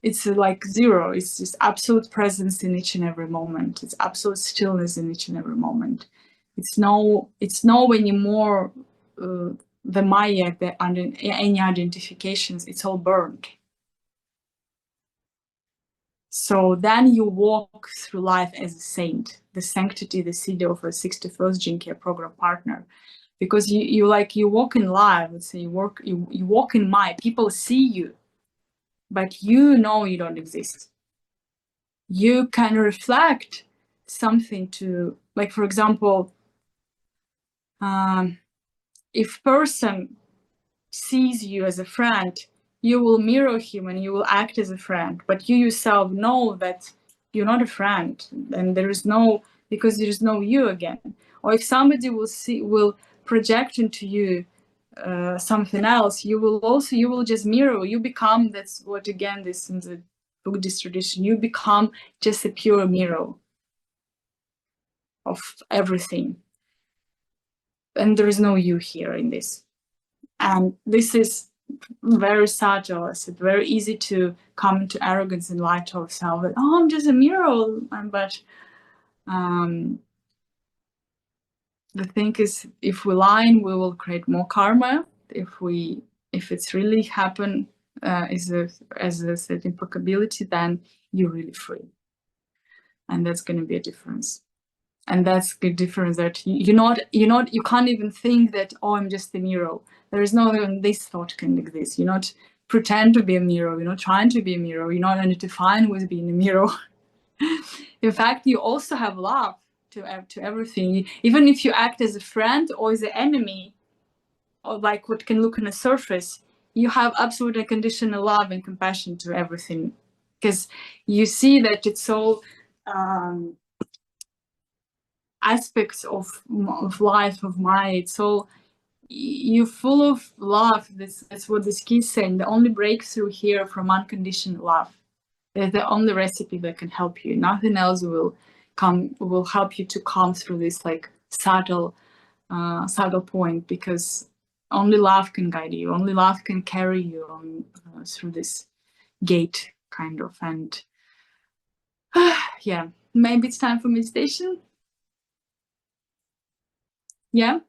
It's like zero. It's just absolute presence in each and every moment. It's absolute stillness in each and every moment. It's no anymore the Maya, any identifications. It's all burned. So then you walk through life as a saint, the sanctity, the Siddhi of a 61st Gene Care program partner. Because you walk in life, let's say you walk in Maya, people see you, but you know you don't exist. You can reflect something to, like, for example, if person sees you as a friend, you will mirror him and you will act as a friend, but you yourself know that you're not a friend, and because there is no you again. Or if somebody will project into you something else, you will just mirror. You become, that's what again this in the Buddhist tradition, you become just a pure mirror of everything, and there is no you here in this. And this is very subtle. It's very easy to come into arrogance and lie to ourselves. That, oh, I'm just a mirror. But the thing is, if we lie, we will create more karma. If it's really happen as I said, impeccability, then you're really free, and that's going to be a difference. And that's the difference, that you can't even think that, oh, I'm just a mirror. There is no even this thought can exist. You're not pretend to be a mirror. You're not trying to be a mirror. You're not identifying with being a mirror. In fact, you also have love to everything. Even if you act as a friend or as an enemy, or like what can look on the surface, you have absolute unconditional love and compassion to everything, because you see that it's all aspects of life, of Maya. It's all, you're full of love. That's what this key is saying. The only breakthrough here from unconditional love is the only recipe that can help you. Nothing else will help you to come through this like subtle point, because only love can guide you. Only love can carry you on through this gate, kind of. And yeah, maybe it's time for meditation. Yeah,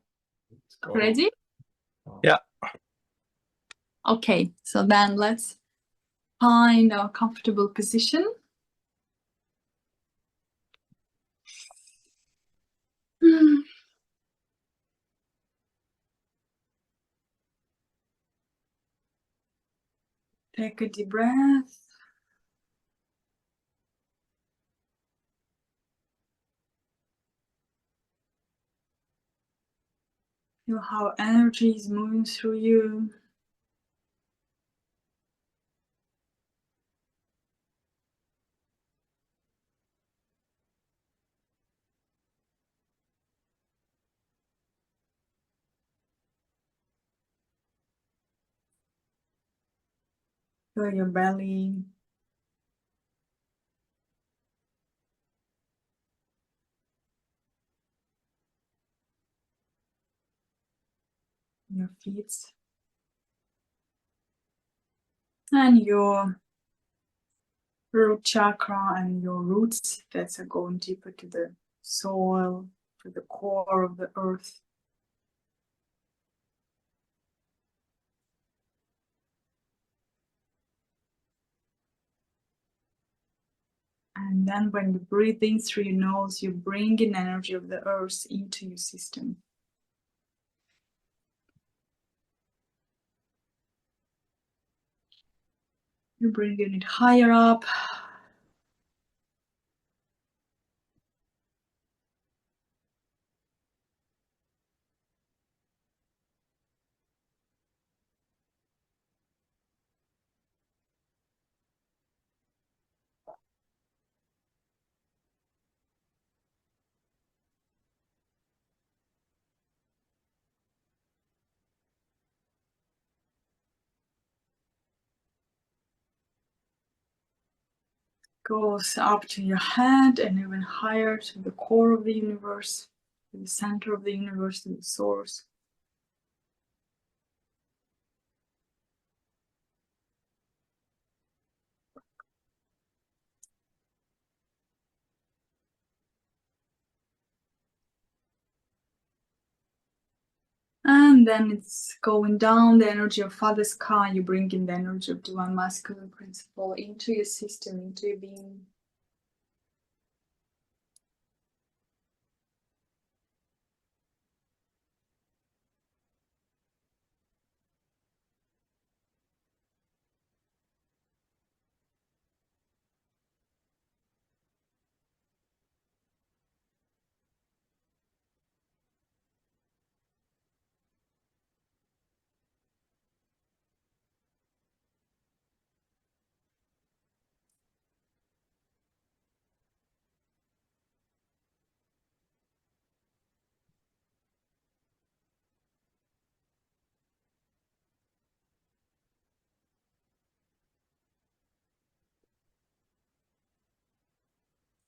ready? Yeah. Okay, so then let's find our comfortable position. Take a deep breath. Feel how energy is moving through you. Feel your belly. Your feet. And your root chakra and your roots that are going deeper to the soil, to the core of the earth. And then when you breathe in through your nose, you bring in energy of the earth into your system. You bring it higher up. Goes up to your head and even higher to the core of the universe, to the center of the universe, to the source. And then it's going down the energy of Father Sky. You bring in the energy of Divine Masculine Principle into your system, into your being.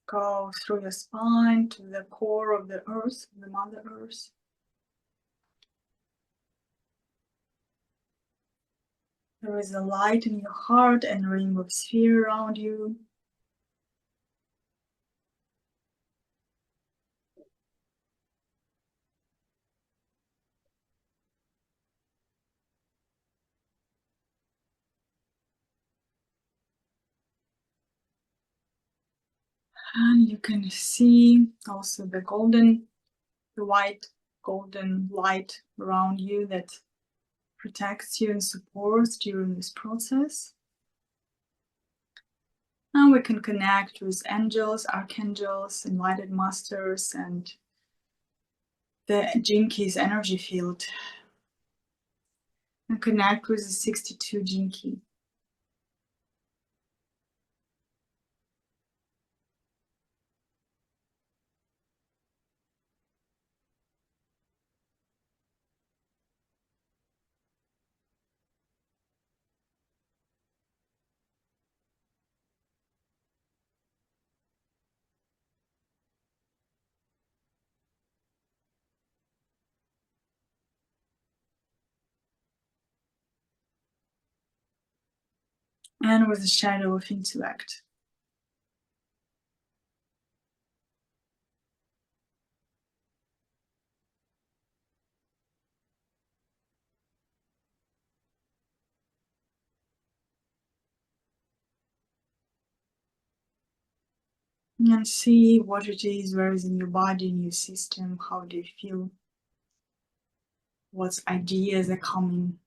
Go through your spine to the core of the earth, the Mother Earth. There is a light in your heart and a ring of sphere around you. And you can see also the white golden light around you that protects you and supports during this process. And we can connect with angels, archangels, enlightened masters, and the Jinki's energy field. And connect with the 62 Jinki. And with the shadow of intellect. And see what it is, where is in your body, in your system, how do you feel, what ideas are coming.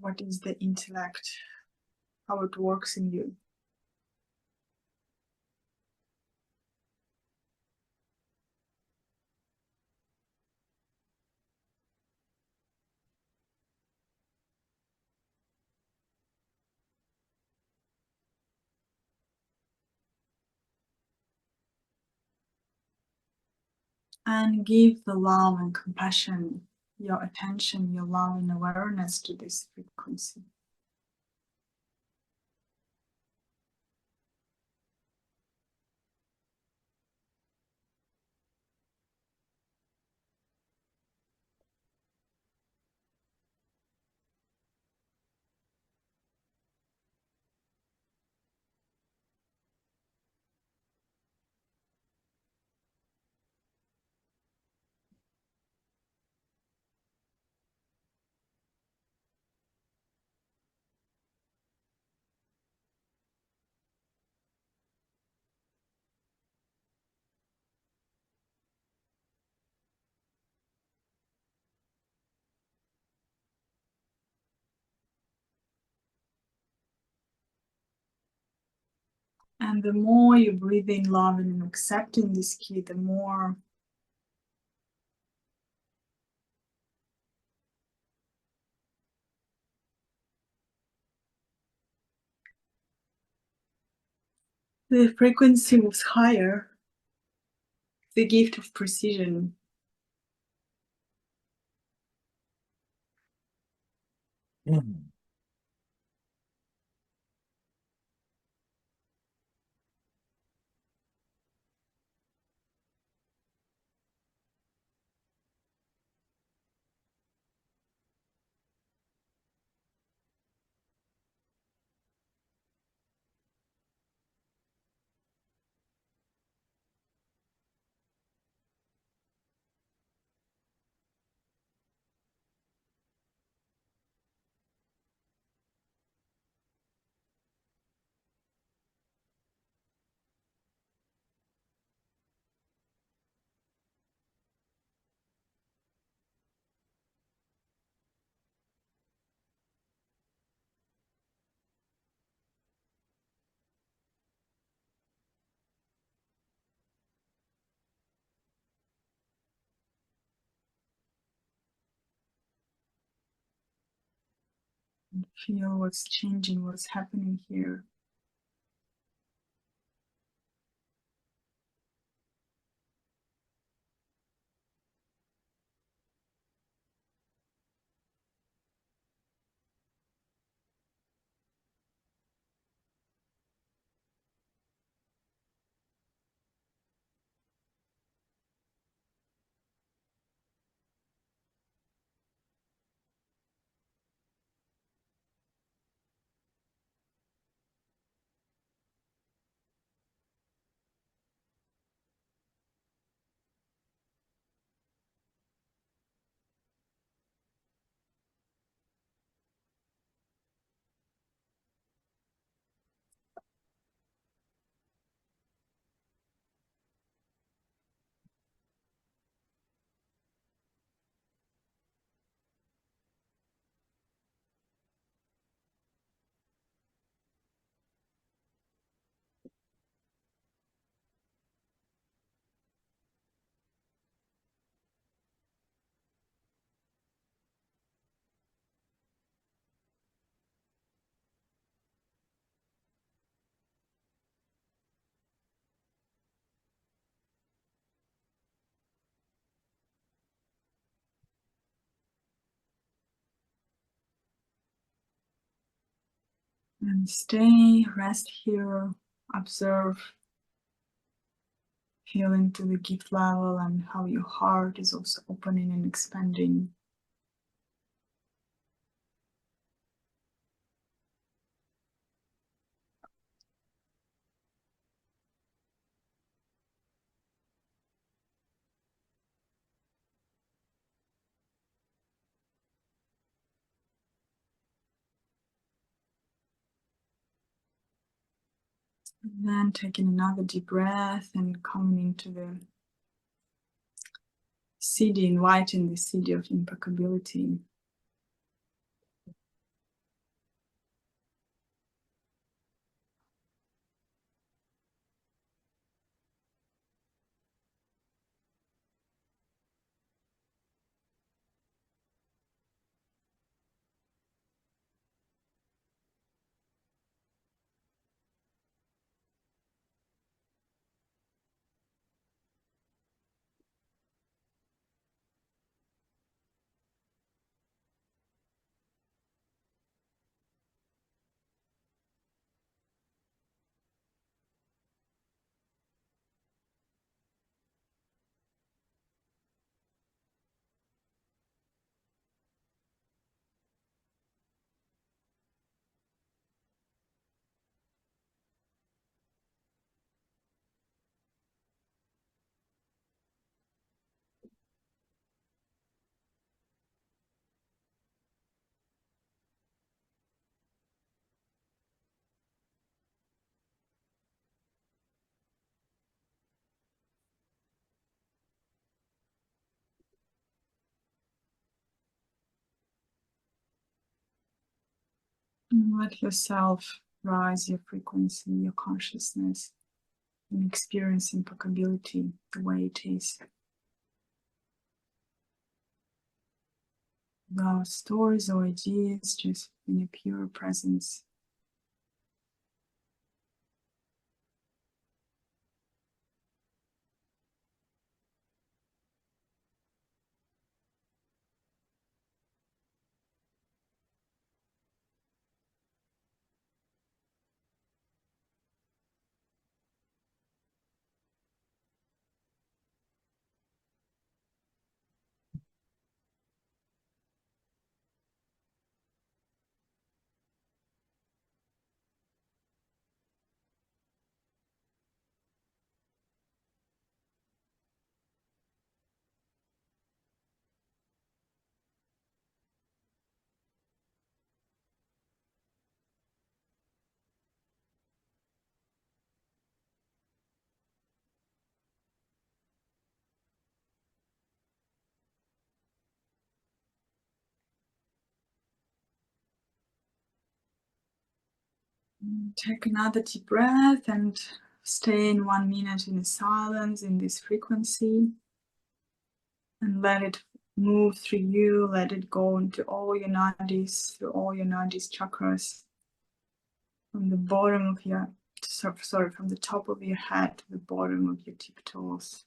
What is the intellect? How it works in you? And give the love and compassion, your attention, your love and awareness to this frequency. And the more you breathe in love and accepting this key, the more the frequency was higher, the gift of precision. Feel what's changing, what's happening here. And stay, rest here, observe, feel into the gift level and how your heart is also opening and expanding. And then taking another deep breath and coming into the Siddhi, inviting the Siddhi of impeccability. Let yourself rise your frequency, your consciousness, and experience impeccability the way it is. Without stories or ideas, just in a pure presence. Take another deep breath and stay in 1 minute in silence in this frequency and let it move through you, let it go into all your nadis, through all your nadis chakras, from the bottom of your, sorry, from the top of your head to the bottom of your tip toes.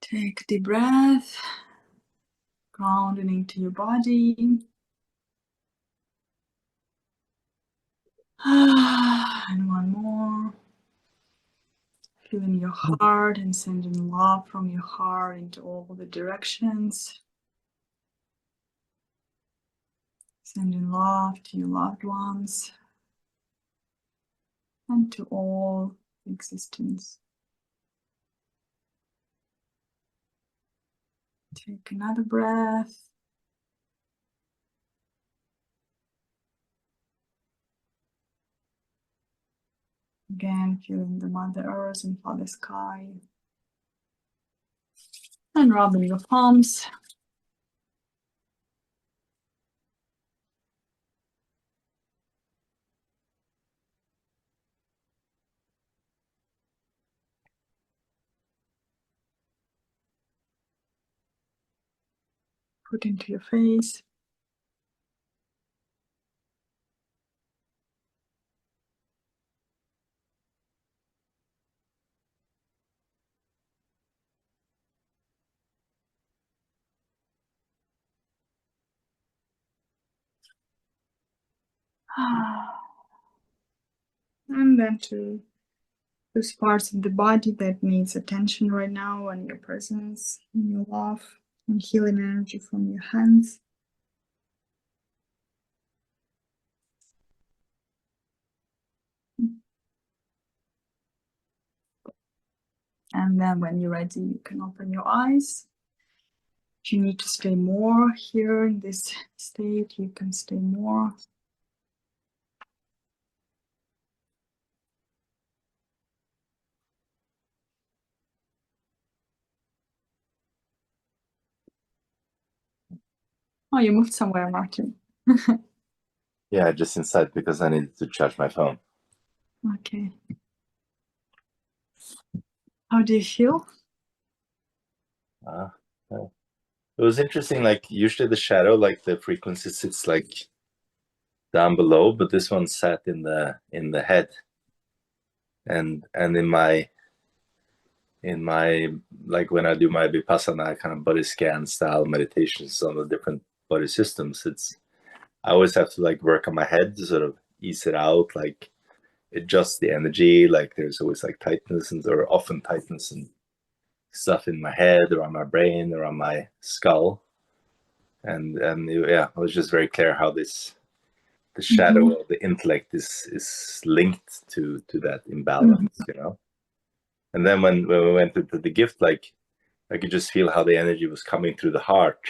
Take a deep breath, grounding into your body. And one more. Feeling your heart and sending love from your heart into all the directions. Sending love to your loved ones and to all existence. Take another breath. Again, feeling the Mother Earth and Father Sky. And rubbing your palms. Put into your face. And then to those parts of the body that needs attention right now, and your presence, and your love, and healing energy from your hands. And then when you're ready, you can open your eyes. If you need to stay more here in this state, you can stay more. Oh, you moved somewhere, Martin. Yeah, just inside because I needed to charge my phone. Okay. How do you feel? It was interesting, like usually the shadow, like the frequency sits like down below, but this one sat in the head. And in my like when I do my Vipassana kind of body scan style meditations on the different body systems, I always have to like work on my head to sort of ease it out, like adjust the energy. Like there's always like tightness or often tightness and stuff in my head or on my brain or on my skull. And yeah, it was just very clear how the shadow of the intellect is linked to that imbalance, you know. And then when we went into the gift, like I could just feel how the energy was coming through the heart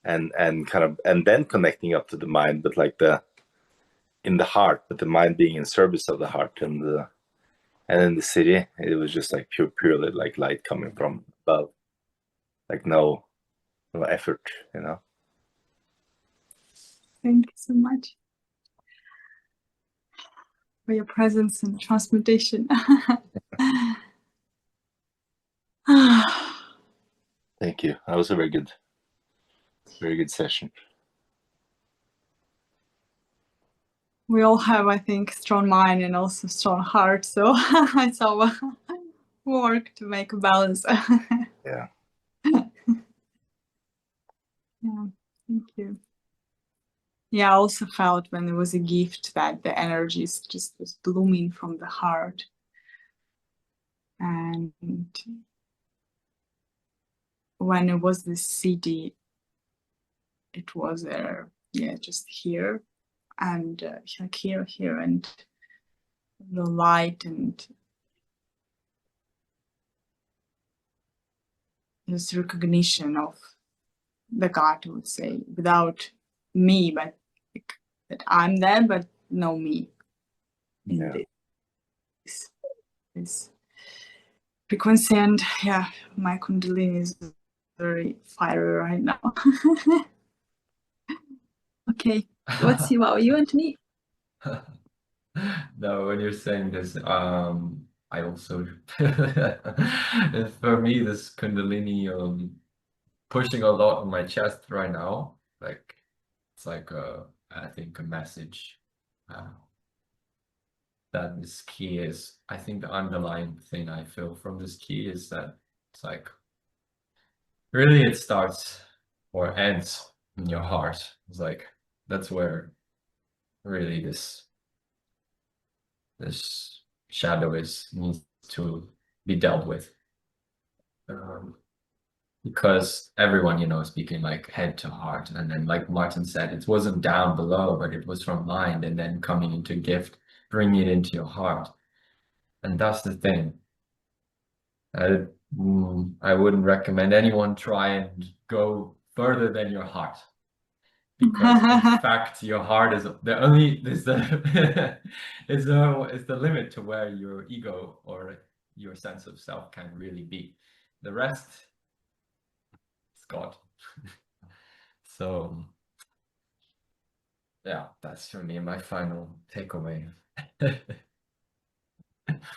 and kind of, and then connecting up to the mind, but like in the heart, but the mind being in service of the heart. And in the Siddhi, it was just like purely like light coming from above, like no effort, you know. Thank you so much for your presence and transmutation. Thank you. That was a very good session. We all have, I think, strong mind and also strong heart, so it's our work to make a balance. Yeah. Yeah, thank you. Yeah, I also felt when there was a gift that the energy just was blooming from the heart. And when it was the Siddhi, it was just here and like here, and the light and this recognition of the God, I would say, without me, but like, that I'm there, but no me in this frequency. And yeah, my Kundalini is very fiery right now. Okay, what's about you, Anthony? No, when you're saying this, I also for me this Kundalini pushing a lot on my chest right now. Like it's like I think a message that this key is. I think the underlying thing I feel from this key is that it's like really it starts or ends in your heart. It's like that's where really this shadow needs to be dealt with. Because everyone, you know, is speaking like head to heart. And then like Martin said, it wasn't down below, but it was from mind and then coming into gift, bringing it into your heart. And that's the thing. I wouldn't recommend anyone try and go further than your heart. Because in fact, your heart is the only is the is the limit to where your ego or your sense of self can really be. The rest is God. So yeah, that's for me my final takeaway.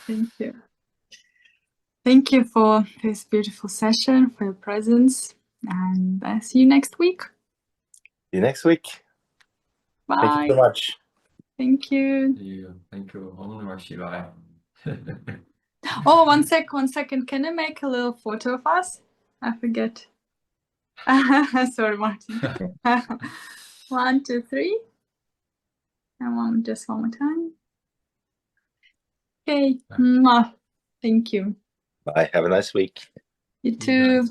Thank you. Thank you for this beautiful session, for your presence, and I'll see you next week. See you next week. Bye. Thank you so much. Thank you. Thank you. Om Namah Shivaya. Oh, one second. Can I make a little photo of us? I forget. Sorry, Martin. 1, 2, 3. And just one more time. Okay. Mwah. Thank you. Bye. Have a nice week. You too.